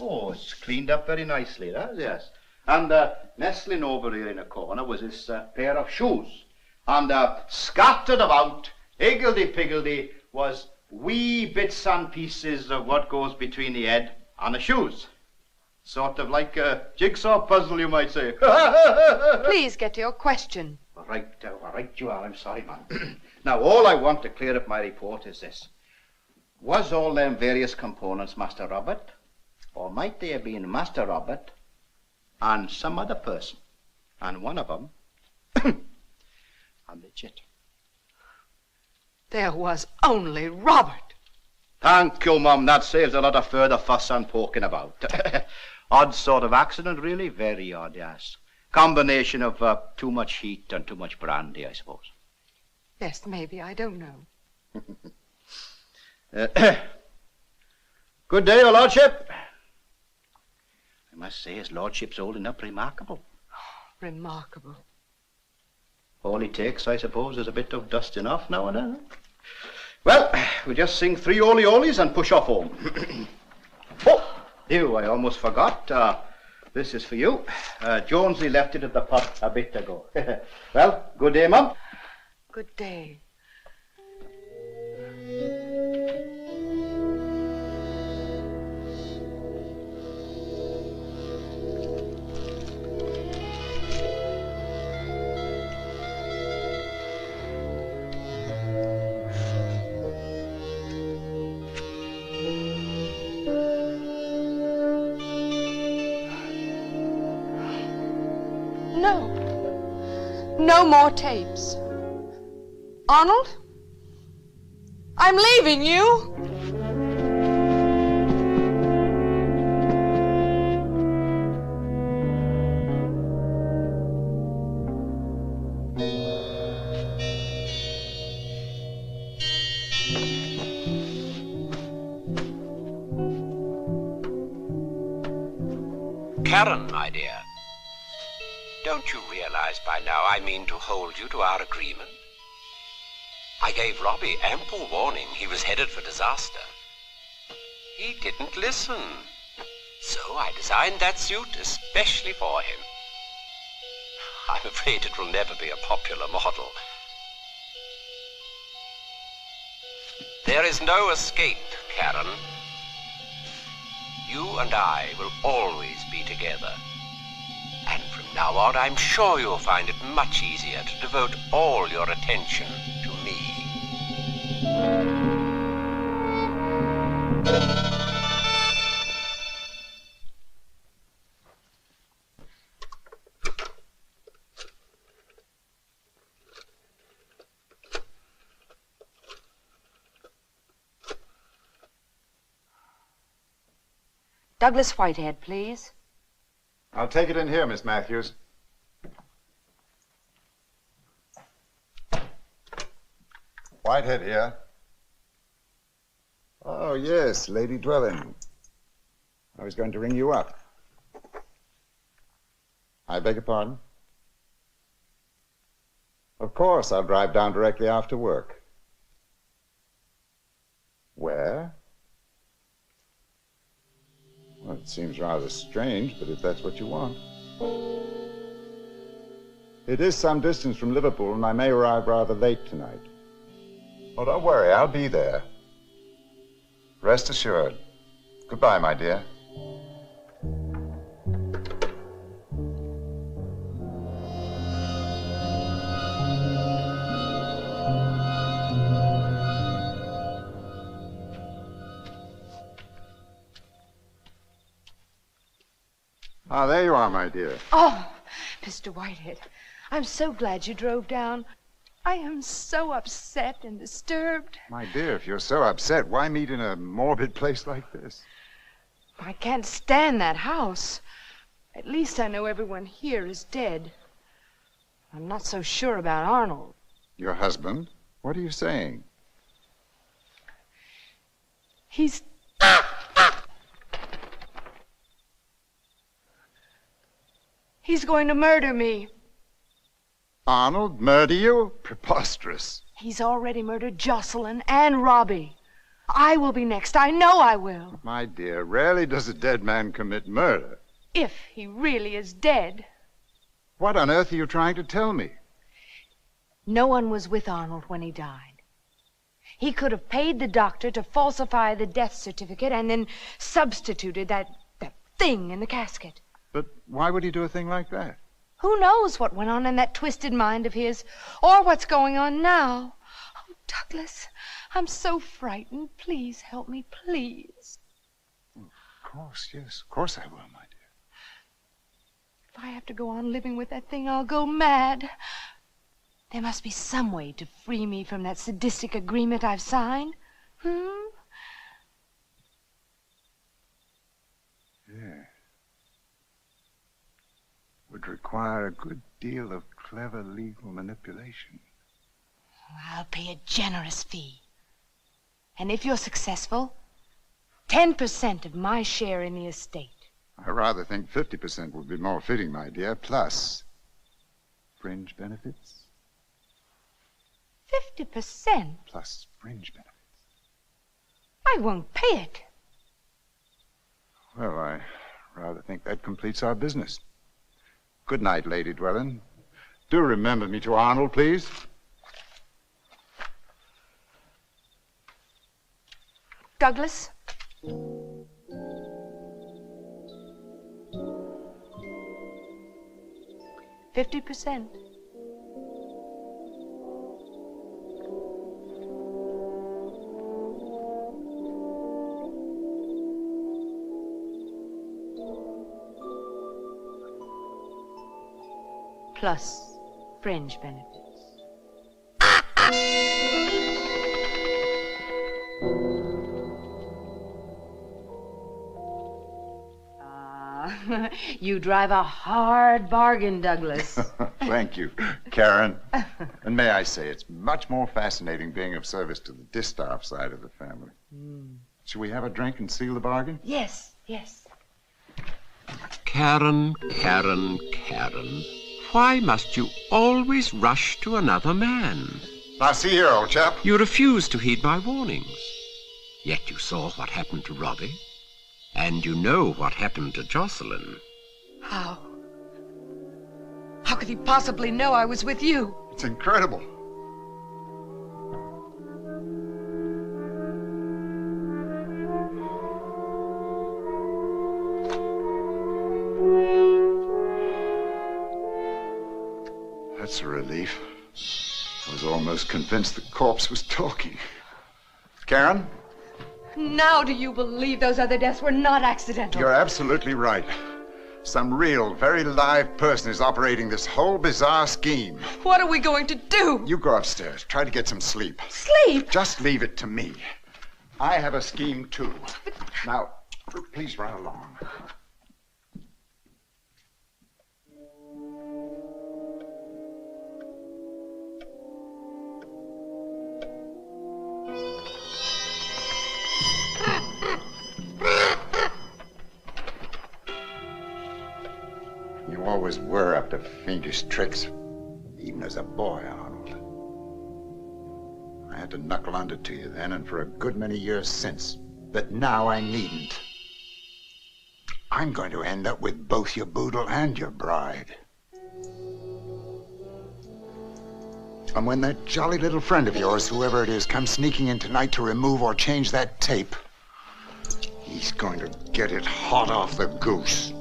[SPEAKER 2] Oh, it's cleaned up very nicely, yes. And nestling over here in a corner was this pair of shoes. And scattered about, higgledy-piggledy, was wee bits and pieces of what goes between the head and the shoes. Sort of like a jigsaw puzzle, you might say.
[SPEAKER 9] Please get to your question.
[SPEAKER 2] Right you are. I'm sorry, man. Now, all I want to clear up my report is this. Was all them various components Master Robert? Or might they have been Master Robert and some other person? And one of them, I'm legit.
[SPEAKER 9] There was only Robert.
[SPEAKER 2] Thank you, Mum. That saves a lot of further fuss and poking about. Odd sort of accident, really. Very odd, yes. Combination of too much heat and too much brandy, I suppose.
[SPEAKER 9] Yes, maybe. I don't know.
[SPEAKER 2] Good day, your lordship. I must say his lordship's holding up remarkable.
[SPEAKER 9] Remarkable.
[SPEAKER 2] All it takes, I suppose, is a bit of dusting off now and then. Well, we'll just sing 3 Oli-Olis and push off home. Oh, I almost forgot. This is for you. Jonesy left it at the pub a bit ago. Well, good day, Mum.
[SPEAKER 9] Good day. No more tapes. Arnold? I'm leaving you.
[SPEAKER 10] Karen, my dear. Don't you realize by now I mean to hold you to our agreement? I gave Robbie ample warning he was headed for disaster. He didn't listen. So I designed that suit especially for him. I'm afraid it will never be a popular model. There is no escape, Karen. You and I will always be together. And from now on, I'm sure you'll find it much easier to devote all your attention to me.
[SPEAKER 9] Douglas Whitehead, please.
[SPEAKER 7] I'll take it in here, Miss Matthews. Whitehead here. Oh, yes, Lady Dwelling. I was going to ring you up. I beg your pardon? Of course, I'll drive down directly after work. Where? Well, It seems rather strange, but if that's what you want. It is some distance from Liverpool, and I may arrive rather late tonight. Oh, don't worry, I'll be there. Rest assured. Goodbye, my dear. Ah, there you are, my dear.
[SPEAKER 9] Oh, Mr. Whitehead, I'm so glad you drove down. I am so upset and disturbed.
[SPEAKER 7] My dear, if you're so upset, why meet in a morbid place like this?
[SPEAKER 9] I can't stand that house. At least I know everyone here is dead. I'm not so sure about Arnold.
[SPEAKER 7] Your husband? What are you saying?
[SPEAKER 9] He's... He's going to murder me.
[SPEAKER 7] Arnold murder you? Preposterous.
[SPEAKER 9] He's already murdered Jocelyn and Robbie. I will be next. I know I will.
[SPEAKER 7] My dear, rarely does a dead man commit murder.
[SPEAKER 9] If he really is dead.
[SPEAKER 7] What on earth are you trying to tell me?
[SPEAKER 9] No one was with Arnold when he died. He could have paid the doctor to falsify the death certificate and then substituted that thing in the casket.
[SPEAKER 7] But why would he do a thing like that?
[SPEAKER 9] Who knows what went on in that twisted mind of his, or what's going on now? Oh, Douglas, I'm so frightened. Please help me, please.
[SPEAKER 7] Of course, yes. Of course I will, my dear.
[SPEAKER 9] If I have to go on living with that thing, I'll go mad. There must be some way to free me from that sadistic agreement I've signed.
[SPEAKER 7] Yeah. Would require a good deal of clever legal manipulation.
[SPEAKER 9] I'll pay a generous fee. And if you're successful, 10% of my share in the estate.
[SPEAKER 7] I rather think 50% would be more fitting, my dear, plus fringe benefits.
[SPEAKER 9] 50%?
[SPEAKER 7] Plus fringe benefits.
[SPEAKER 9] I won't pay it.
[SPEAKER 7] Well, I rather think that completes our business. Good night, Lady Dwellin. Do remember me to Arnold, please.
[SPEAKER 9] Douglas? $50%. Plus fringe benefits. You drive a hard bargain, Douglas.
[SPEAKER 7] Thank you, Karen. And may I say, it's much more fascinating being of service to the distaff side of the family. Shall we have a drink and seal the bargain?
[SPEAKER 9] Yes, yes.
[SPEAKER 10] Karen, Karen, Karen. Why must you always rush to another man?
[SPEAKER 7] Now, see here, old chap.
[SPEAKER 10] You refuse to heed my warnings. Yet you saw what happened to Robbie. And you know what happened to Jocelyn.
[SPEAKER 9] How? How could he possibly know I was with you?
[SPEAKER 7] It's incredible. That's a relief. I was almost convinced the corpse was talking. Karen?
[SPEAKER 9] Now do you believe those other deaths were not accidental?
[SPEAKER 7] You're absolutely right. Some real, very live person is operating this whole bizarre scheme.
[SPEAKER 9] What are we going to do?
[SPEAKER 7] You go upstairs. Try to get some sleep.
[SPEAKER 9] Sleep?
[SPEAKER 7] Just leave it to me. I have a scheme, too. Now, please run along. You always were up to fiendish tricks, even as a boy, Arnold. I had to knuckle under to you then and for a good many years since, but now I needn't.
[SPEAKER 1] I'm going to end up with both your boodle and your bride. And when that jolly little friend of yours, whoever it is, comes sneaking in tonight to remove or change that tape, he's going to get it hot off the goose.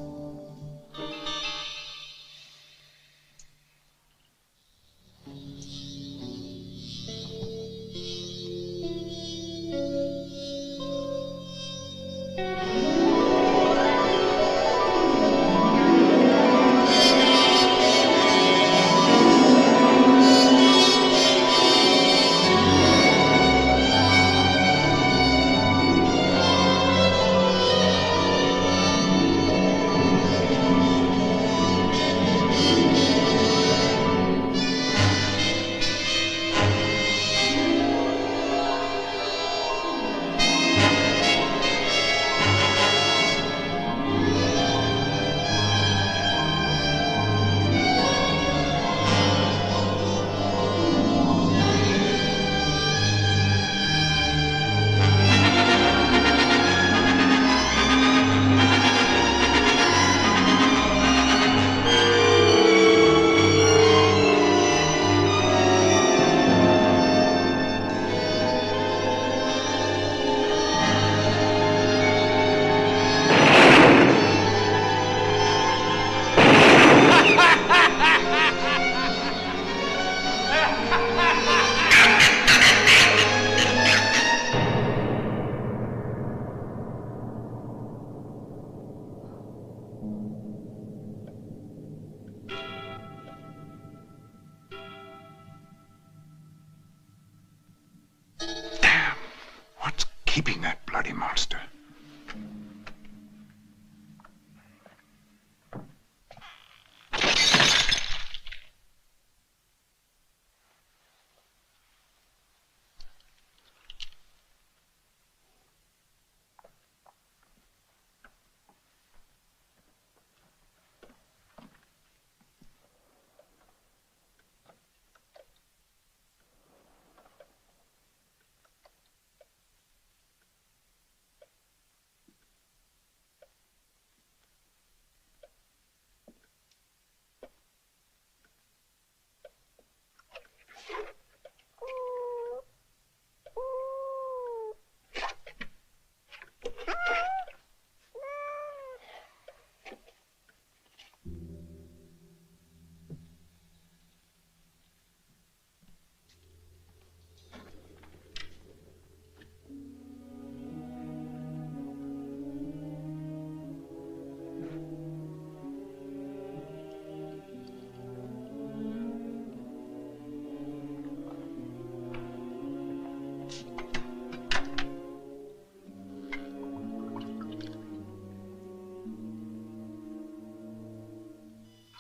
[SPEAKER 1] Keeping that bloody monster.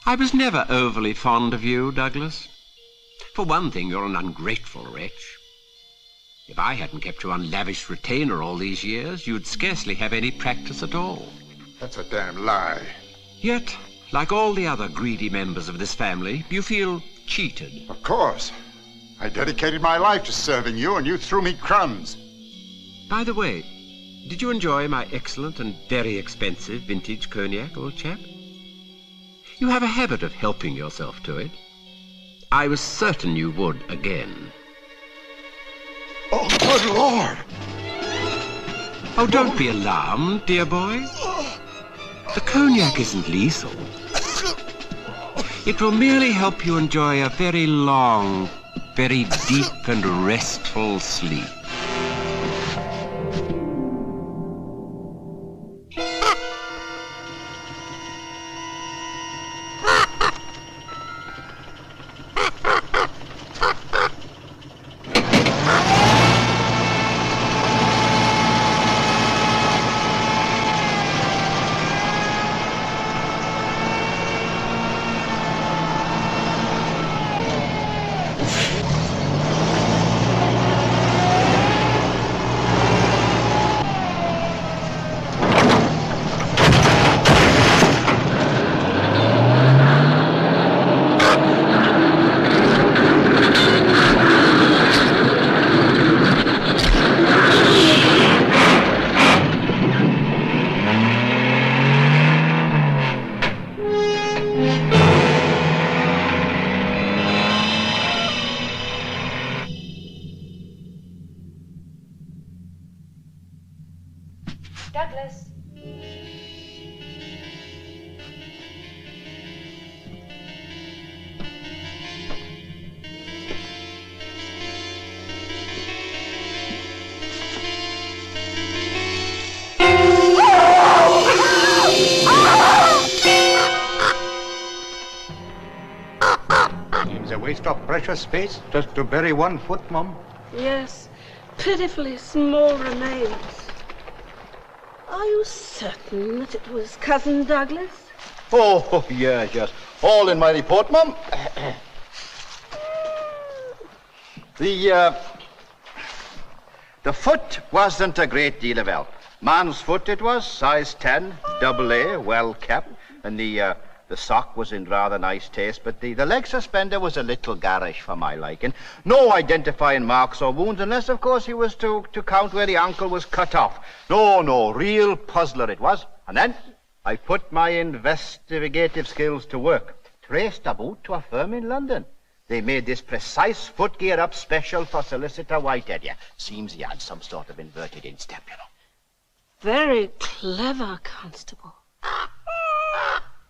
[SPEAKER 10] I was never overly fond of you, Douglas. For one thing, you're an ungrateful wretch. If I hadn't kept you on lavish retainer all these years, you'd scarcely have any practice at all.
[SPEAKER 1] That's a damn lie.
[SPEAKER 10] Yet, like all the other greedy members of this family, you feel cheated.
[SPEAKER 1] Of course. I dedicated my life to serving you, and you threw me crumbs.
[SPEAKER 10] By the way, did you enjoy my excellent and very expensive vintage cognac, old chap? You have a habit of helping yourself to it. I was certain you would again.
[SPEAKER 1] Oh, good Lord!
[SPEAKER 10] Oh, don't be alarmed, dear boy. The cognac isn't lethal. It will merely help you enjoy a very long, very deep and restful sleep.
[SPEAKER 1] waste our precious space just to bury 1 foot, Mum.
[SPEAKER 5] Yes, pitifully small remains. Are you certain that it was Cousin Douglas?
[SPEAKER 2] Oh, yes. All in my report, Mum. The foot wasn't a great deal of help. Man's foot it was, size 10, double A, well kept, and the sock was in rather nice taste, but the leg suspender was a little garish for my liking. No identifying marks or wounds, unless, of course, he was to count where the ankle was cut off. No, real puzzler it was. And then I put my investigative skills to work. Traced the boot to a firm in London. They made this precise foot gear up special for Solicitor Whitehead. Yeah, seems he had some sort of inverted instep, you know.
[SPEAKER 5] Very clever, Constable.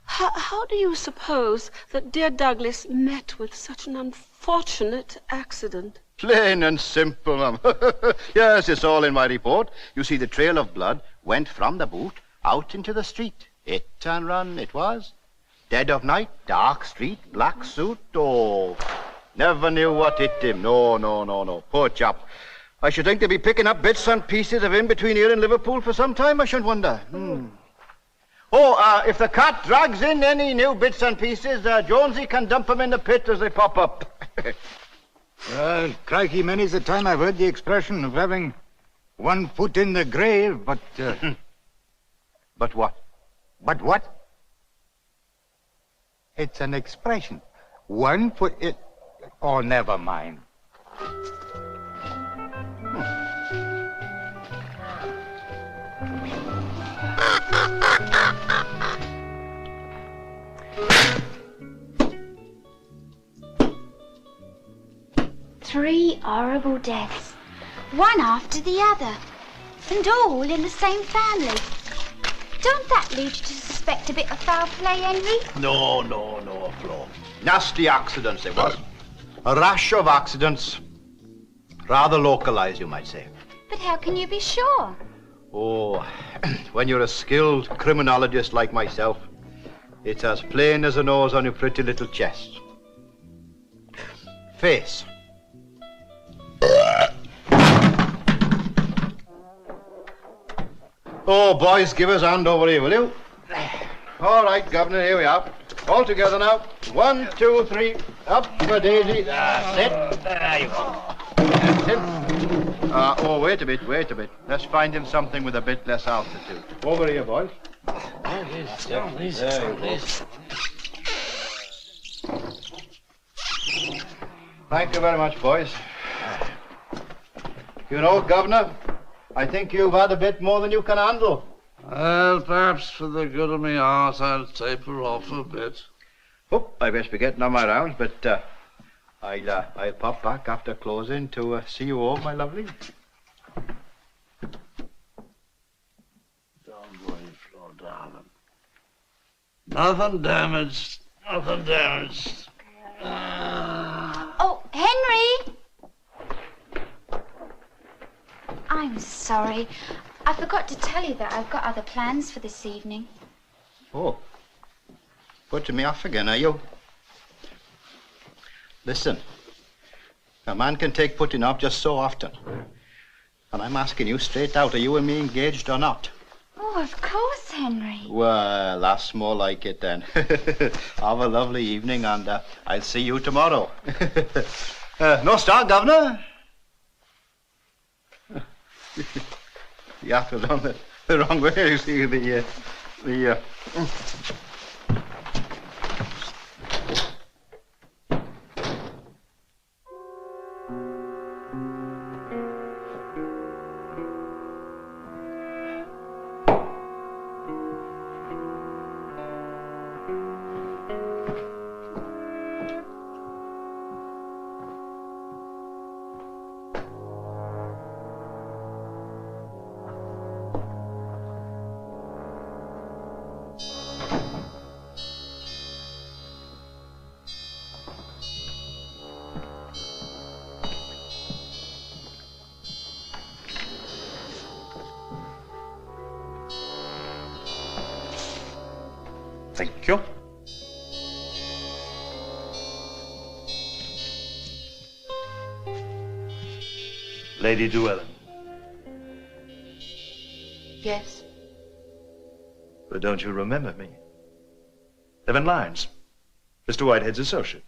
[SPEAKER 5] How do you suppose that dear Douglas met with such an unfortunate accident?
[SPEAKER 2] Plain and simple, Mum. Yes, it's all in my report. You see, the trail of blood went from the boot out into the street. Hit and run it was. Dead of night, dark street, black suit. Oh, never knew what hit him. No. Poor chap. I should think they'd be picking up bits and pieces of him between here and Liverpool for some time, I shouldn't wonder. Oh, if the cat drags in any new bits and pieces, Jonesy can dump them in the pit as they pop up.
[SPEAKER 1] Well, crikey, many's the time I've heard the expression of having 1 foot in the grave, but...
[SPEAKER 2] But what?
[SPEAKER 1] But what? It's an expression. 1 foot in... Oh, never mind.
[SPEAKER 12] Three horrible deaths, one after the other, and all in the same family. Don't that lead you to suspect a bit of foul play, Henry?
[SPEAKER 2] No, Flo. Nasty accidents there was. A rash of accidents. Rather localized, you might say.
[SPEAKER 12] But how can you be sure?
[SPEAKER 2] Oh, when you're a skilled criminologist like myself, it's as plain as a nose on your pretty little chest. Face. Oh, boys, give us a hand over here, will you? All right, Governor, here we are. All together now. 1, 2, 3. Up for Daisy. That's it. There you go. That's it. Oh, wait a bit. Let's find him something with a bit less altitude. Over here, boys. Thank you very much, boys. You know, Governor, I think you've had a bit more than you can handle.
[SPEAKER 4] Well, perhaps for the good of me heart, I'll taper off a bit.
[SPEAKER 2] Oh, I best be getting on my rounds, but I'll pop back after closing to see you home, my lovely.
[SPEAKER 4] Don't worry, Flo, darling. Nothing damaged.
[SPEAKER 12] Oh, Henry! I'm sorry. I forgot to tell you that I've got other plans for this evening.
[SPEAKER 2] Oh, putting me off again, are you? Listen, a man can take putting off just so often. And I'm asking you straight out, are you and me engaged or not?
[SPEAKER 12] Oh, of course, Henry.
[SPEAKER 2] Well, that's more like it then. Have a lovely evening, and I'll see you tomorrow. No start, Governor? The apple's on the wrong way, you see, Thank you.
[SPEAKER 13] Lady Llewellyn.
[SPEAKER 9] Yes.
[SPEAKER 13] But don't you remember me? Evan Lyons, Mr. Whitehead's associate.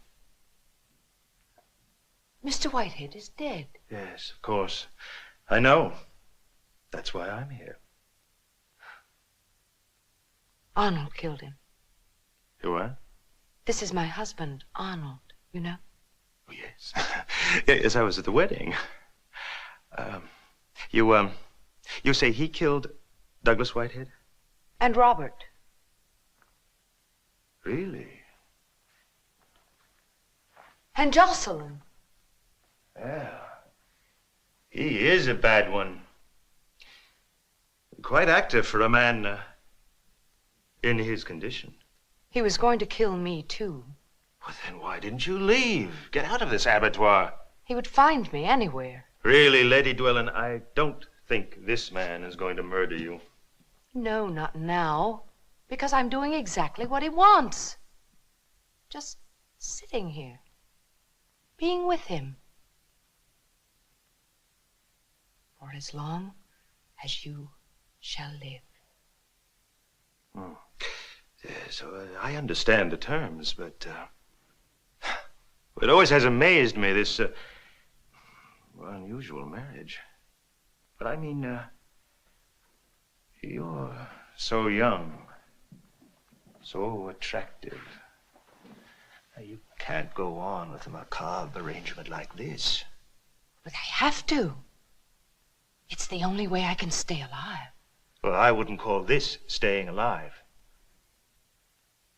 [SPEAKER 9] Mr. Whitehead is dead.
[SPEAKER 13] Yes, of course. I know. That's why I'm here.
[SPEAKER 9] Arnold killed him.
[SPEAKER 13] You what?
[SPEAKER 9] This is my husband, Arnold, you know?
[SPEAKER 13] Oh, yes. Yes, I was at the wedding. You say he killed Douglas Whitehead?
[SPEAKER 9] And Robert.
[SPEAKER 13] Really?
[SPEAKER 9] And Jocelyn.
[SPEAKER 13] Yeah. He is a bad one. Quite active for a man in his condition.
[SPEAKER 9] He was going to kill me, too.
[SPEAKER 13] Well, then why didn't you leave? Get out of this abattoir.
[SPEAKER 9] He would find me anywhere.
[SPEAKER 13] Really, Lady Llewellyn, I don't think this man is going to murder you.
[SPEAKER 9] No, not now. Because I'm doing exactly what he wants. Just sitting here. Being with him. For as long as you shall live.
[SPEAKER 13] So I understand the terms, but it always has amazed me, this unusual marriage. But I mean, you're so young, so attractive. You can't go on with a macabre arrangement like this.
[SPEAKER 9] But I have to. It's the only way I can stay alive.
[SPEAKER 13] Well, I wouldn't call this staying alive.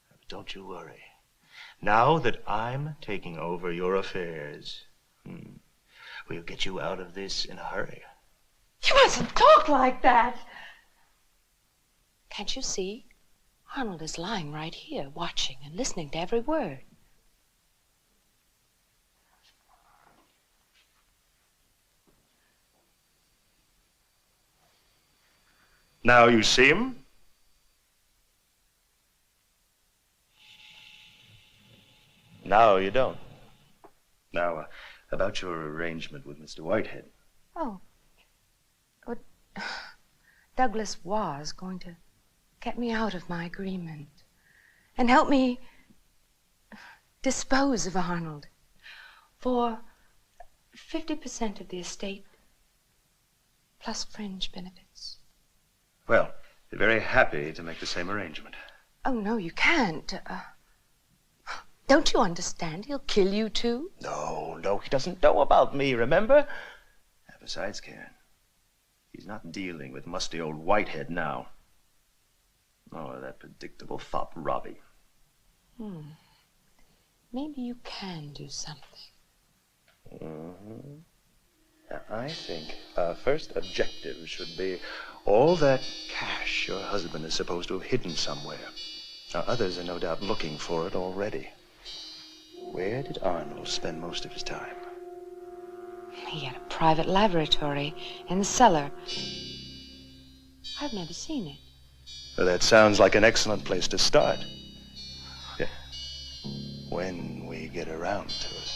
[SPEAKER 13] But don't you worry. Now that I'm taking over your affairs, we'll get you out of this in a hurry.
[SPEAKER 9] You mustn't talk like that. Can't you see? Arnold is lying right here, watching and listening to every word.
[SPEAKER 13] Now you see him? Now you don't. Now, about your arrangement with Mr. Whitehead.
[SPEAKER 9] Oh. Douglas was going to get me out of my agreement and help me dispose of Arnold for 50% of the estate plus fringe benefits.
[SPEAKER 13] Well, they're very happy to make the same arrangement.
[SPEAKER 9] Oh, no, you can't. Don't you understand? He'll kill you, too.
[SPEAKER 13] No, he doesn't know about me, remember? Besides, Karen, he's not dealing with musty old Whitehead now. Oh, that predictable fop, Roddy.
[SPEAKER 9] Maybe you can do something.
[SPEAKER 13] Now, I think our first objective should be all that cash your husband is supposed to have hidden somewhere. Now, others are no doubt looking for it already. Where did Arnold spend most of his time?
[SPEAKER 9] He had a private laboratory in the cellar. I've never seen it.
[SPEAKER 13] Well, that sounds like an excellent place to start. Yeah. When we get around to it.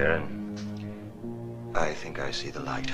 [SPEAKER 13] Karen. I think I see the light.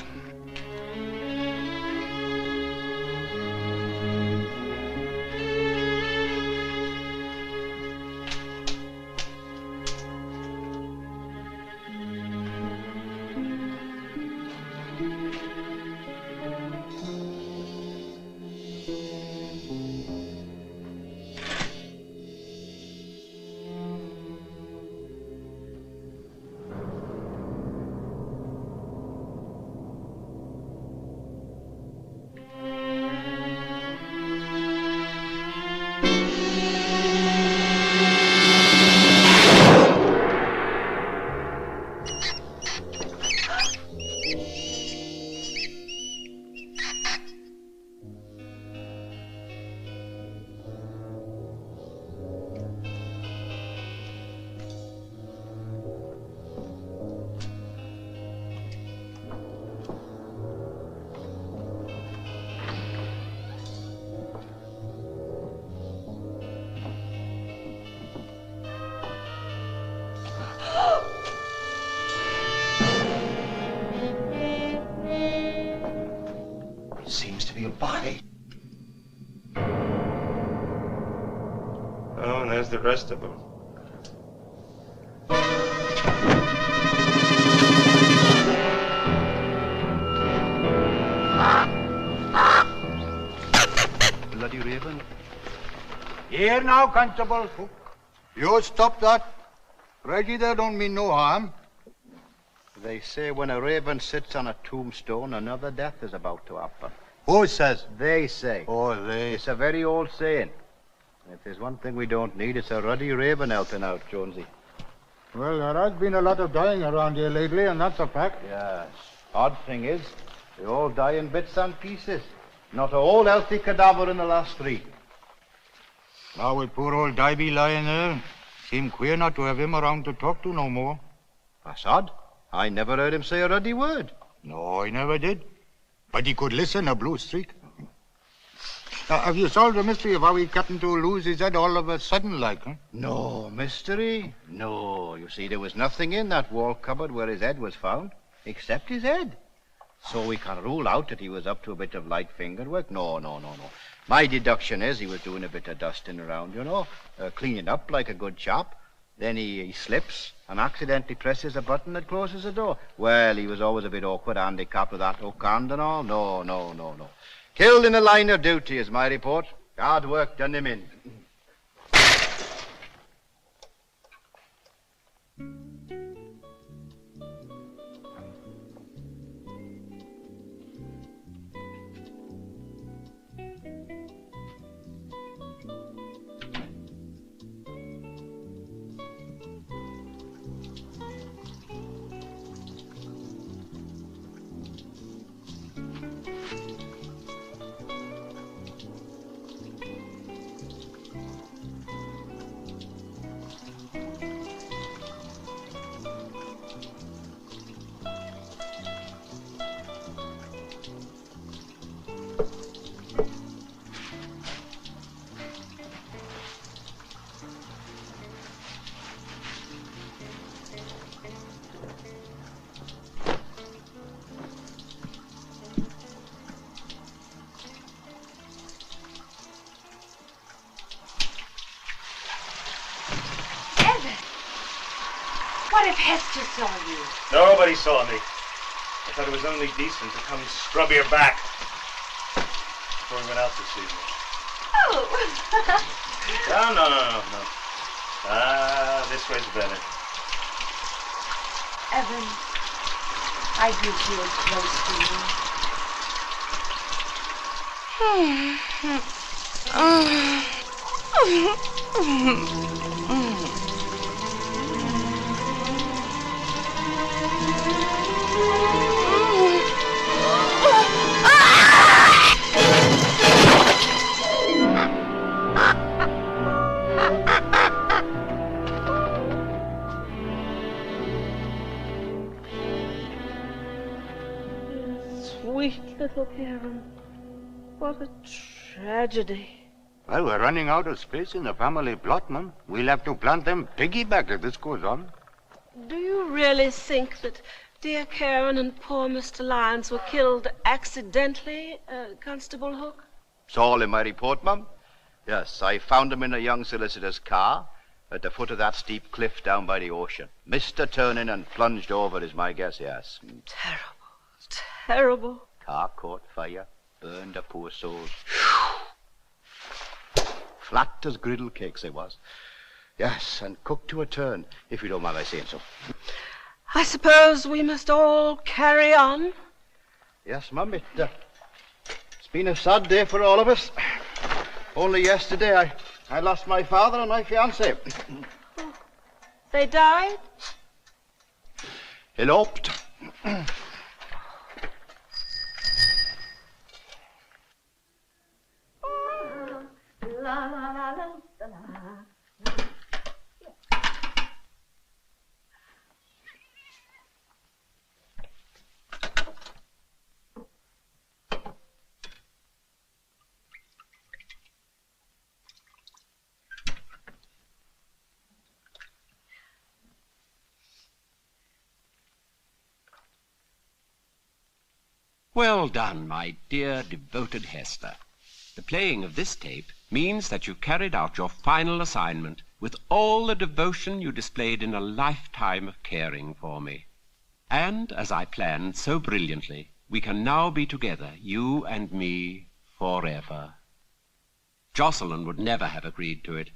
[SPEAKER 2] Seems to be a body.
[SPEAKER 13] Oh, and there's the rest of them.
[SPEAKER 2] Bloody raven.
[SPEAKER 1] Here now, Constable. You stop that. Reggie, they don't mean no harm.
[SPEAKER 2] They say when a raven sits on a tombstone, another death is about to happen.
[SPEAKER 1] Who says?
[SPEAKER 2] They say.
[SPEAKER 1] Oh, they.
[SPEAKER 2] It's a very old saying. If there's one thing we don't need, it's a ruddy raven helping out, Jonesy.
[SPEAKER 1] Well, there has been a lot of dying around here lately, and that's a fact.
[SPEAKER 2] Yes. Odd thing is, they all die in bits and pieces. Not a whole healthy cadaver in the last 3.
[SPEAKER 1] Now with poor old Dibby lying there, seemed queer not to have him around to talk to no more.
[SPEAKER 2] That's odd. I never heard him say a ruddy word.
[SPEAKER 1] No, he never did. But he could listen a blue streak. Now, have you solved the mystery of how he happened to lose his head all of a sudden like, huh?
[SPEAKER 2] No mystery? No. You see, there was nothing in that wall cupboard where his head was found, except his head. So we can rule out that he was up to a bit of light finger work. No. My deduction is he was doing a bit of dusting around, cleaning up like a good chap. Then he slips and accidentally presses a button that closes the door. Well, he was always a bit awkward, handicapped with that hook hand and all. No. Killed in the line of duty is my report. Hard work done him in.
[SPEAKER 9] What if Hester saw you?
[SPEAKER 13] Nobody saw me. I thought it was only decent to come scrub your back before we went out this evening.
[SPEAKER 9] Oh!
[SPEAKER 13] No. This way's better.
[SPEAKER 9] Evan, I do feel close to you.
[SPEAKER 5] Sweet little Karen. What a tragedy.
[SPEAKER 1] Well, we're running out of space in the family plot, Mum. We'll have to plant them piggyback if this goes on.
[SPEAKER 5] Do you really think that dear Karen and poor Mr. Lyons were killed accidentally, Constable Hook?
[SPEAKER 2] It's all in my report, Mum. Yes, I found him in a young solicitor's car at the foot of that steep cliff down by the ocean. Missed a turning and plunged over is my guess, yes.
[SPEAKER 5] Terrible.
[SPEAKER 2] Car caught fire, burned the poor souls. Flat as griddle cakes they was. Yes, and cooked to a turn, if you don't mind my saying so.
[SPEAKER 5] I suppose we must all carry on.
[SPEAKER 2] Yes, Mum, it's been a sad day for all of us. Only yesterday I lost my father and my fiancée.
[SPEAKER 5] They died?
[SPEAKER 2] Eloped.
[SPEAKER 5] La, la, la, la, la, la.
[SPEAKER 10] Well done, my dear, devoted Hester. The playing of this tape means that you carried out your final assignment with all the devotion you displayed in a lifetime of caring for me. And, as I planned so brilliantly, we can now be together, you and me, forever. Jocelyn would never have agreed to it.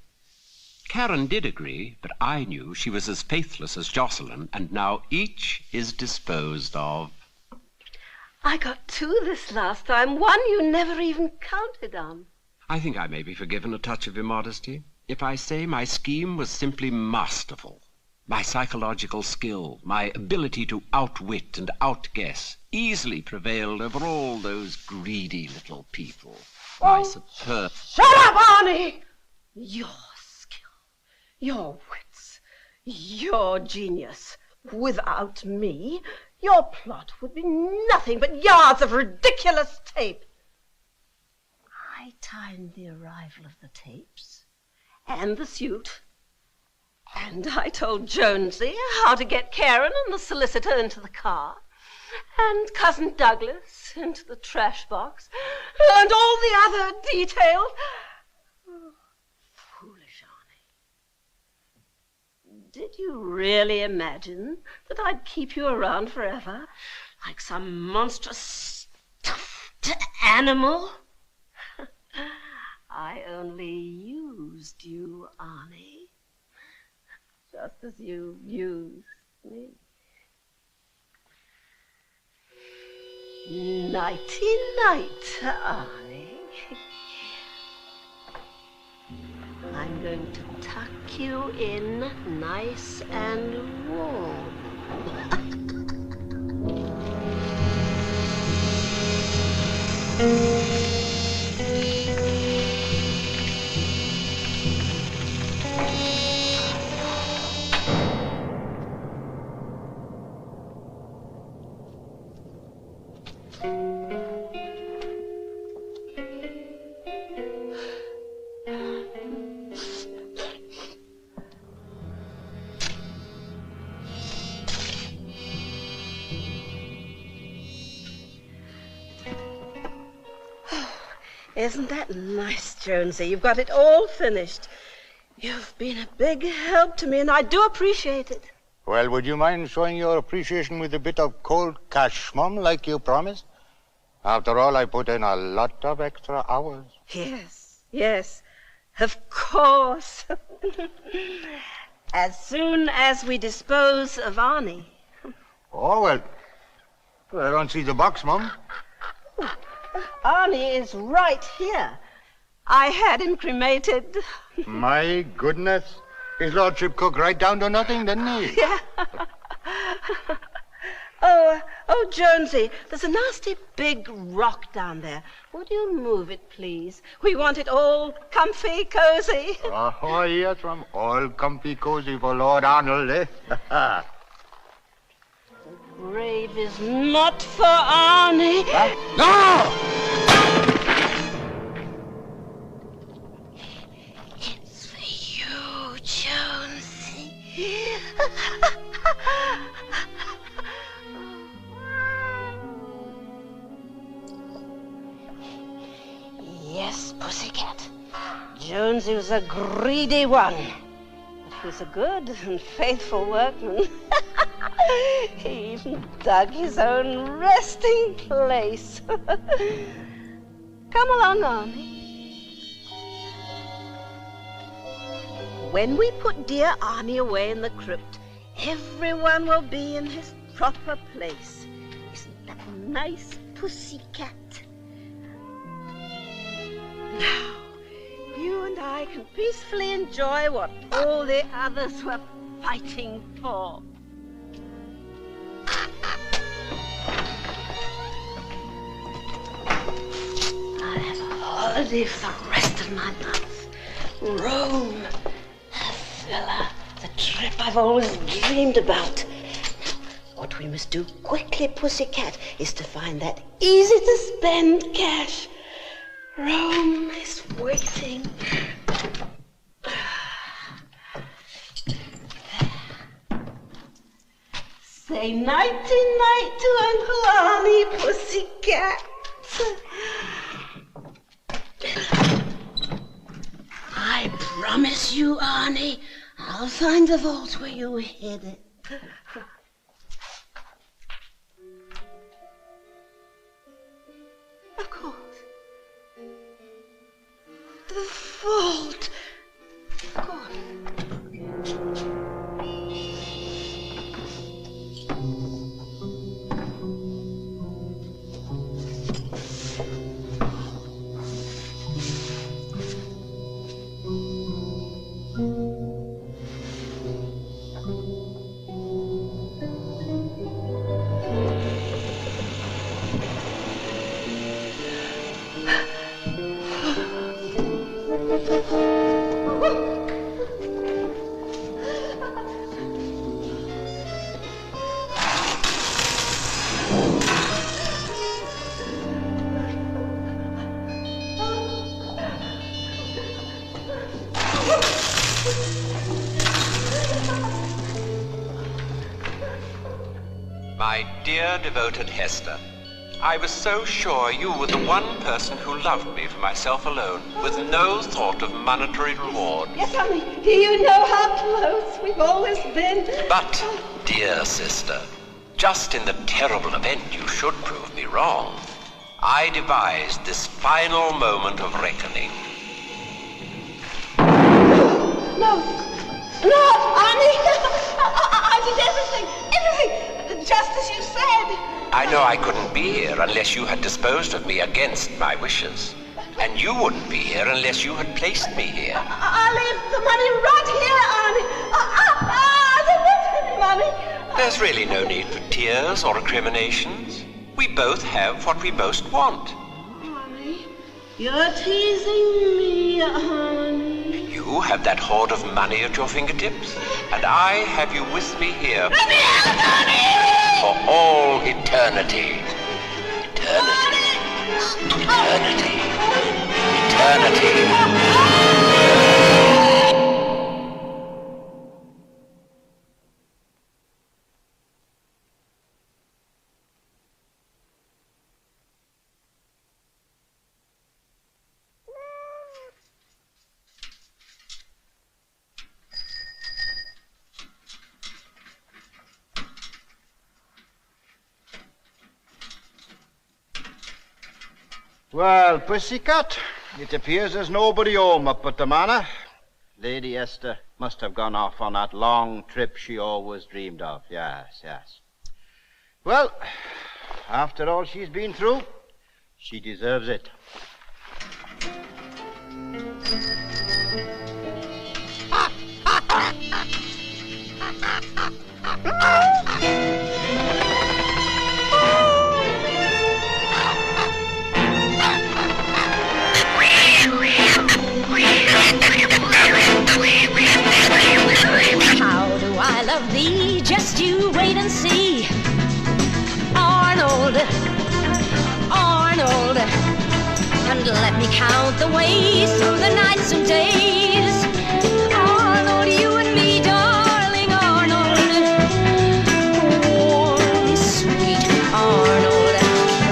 [SPEAKER 10] Karen did agree, but I knew she was as faithless as Jocelyn, and now each is disposed of.
[SPEAKER 5] I got 2 this last time, one you never even counted on.
[SPEAKER 10] I think I may be forgiven a touch of immodesty if I say my scheme was simply masterful. My psychological skill, my ability to outwit and outguess, easily prevailed over all those greedy little people. My superb...
[SPEAKER 5] Shut up, Arnie! Your skill, your wits, your genius. Without me, your plot would be nothing but yards of ridiculous tape. I timed the arrival of the tapes and the suit, and I told Jonesy how to get Karen and the solicitor into the car, and Cousin Douglas into the trash box, and all the other details. Oh, foolish Arnie. Did you really imagine that I'd keep you around forever, like some monstrous stuffed animal? I only used you, Arnie, just as you used me. Nighty-night, Arnie. I'm going to tuck you in nice and warm. Isn't that nice, Jonesy? You've got it all finished. You've been a big help to me, and I do appreciate it.
[SPEAKER 1] Well, would you mind showing your appreciation with a bit of cold cash, Mum, like you promised? After all, I put in a lot of extra hours.
[SPEAKER 5] Yes, of course. As soon as we dispose of Arnie.
[SPEAKER 1] Oh, well, I don't see the box, Mum.
[SPEAKER 5] Arnie is right here. I had him cremated.
[SPEAKER 1] My goodness. His lordship cooked right down to nothing, didn't he?
[SPEAKER 5] Yeah. Oh, Jonesy, there's a nasty big rock down there. Would you move it, please? We want it all comfy, cozy.
[SPEAKER 1] Oh, yes, from all comfy cozy for Lord Arnold, eh?
[SPEAKER 5] The grave is not for Arnie.
[SPEAKER 1] No!
[SPEAKER 5] It's for you, Jonesy. Jones, he was a greedy one. But he was a good and faithful workman. He even dug his own resting place. Come along, Arnie. When we put dear Arnie away in the crypt, everyone will be in his proper place. Isn't that a nice pussycat? Now, you and I can peacefully enjoy what all the others were fighting for. I'll have a holiday for the rest of my life. Rome, a villa, the trip I've always dreamed about. Now, what we must do quickly, pussycat, is to find that easy-to-spend cash. Rome is waiting. Say nighty-night to Uncle Arnie, pussycat. I promise you, Arnie, I'll find the vault where you hid it. Of course. The vault. Of course.
[SPEAKER 10] My dear devoted Hester, I was so sure you were the one person who loved me for myself alone, with no thought of monetary reward.
[SPEAKER 5] Yes, honey, you know how close we've always been.
[SPEAKER 10] But, dear sister, just in the terrible event you should prove me wrong, I devised this final moment of reckoning.
[SPEAKER 5] No, Arnie, I did everything, just as you said.
[SPEAKER 10] I know I couldn't be here unless you had disposed of me against my wishes. And you wouldn't be here unless you had placed me here.
[SPEAKER 5] I'll leave the money right here, Arnie. I don't want any money.
[SPEAKER 10] There's really no need for tears or recriminations. We both have what we most want.
[SPEAKER 5] Arnie, you're teasing me, Arnie.
[SPEAKER 10] You have that hoard of money at your fingertips, and I have you with me here for all eternity. Eternity.
[SPEAKER 2] Well, pussycat, it appears there's nobody home up at the manor. Lady Esther must have gone off on that long trip she always dreamed of. Yes. Well, after all she's been through, she deserves it.
[SPEAKER 3] How do I love thee? Just you wait and see. Arnold, and let me count the ways through the nights and days. Arnold, you and me, darling Arnold. Warm, sweet Arnold,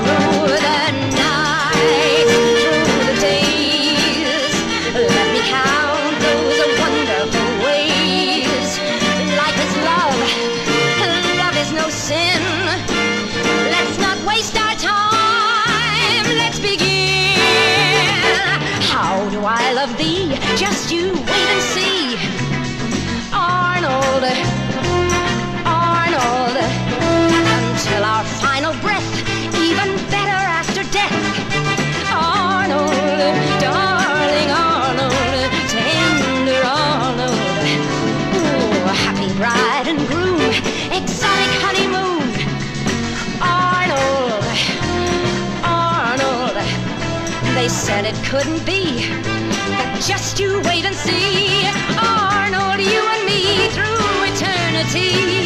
[SPEAKER 3] through the night, through the days. Let me count Just you wait and see. Arnold, Arnold, until our final breath, even better after death. Arnold, darling Arnold, tender Arnold. Ooh, happy bride and groom, exotic honeymoon. Arnold, Arnold, they said it couldn't be, but just you wait and see. Arnold, you and me through eternity.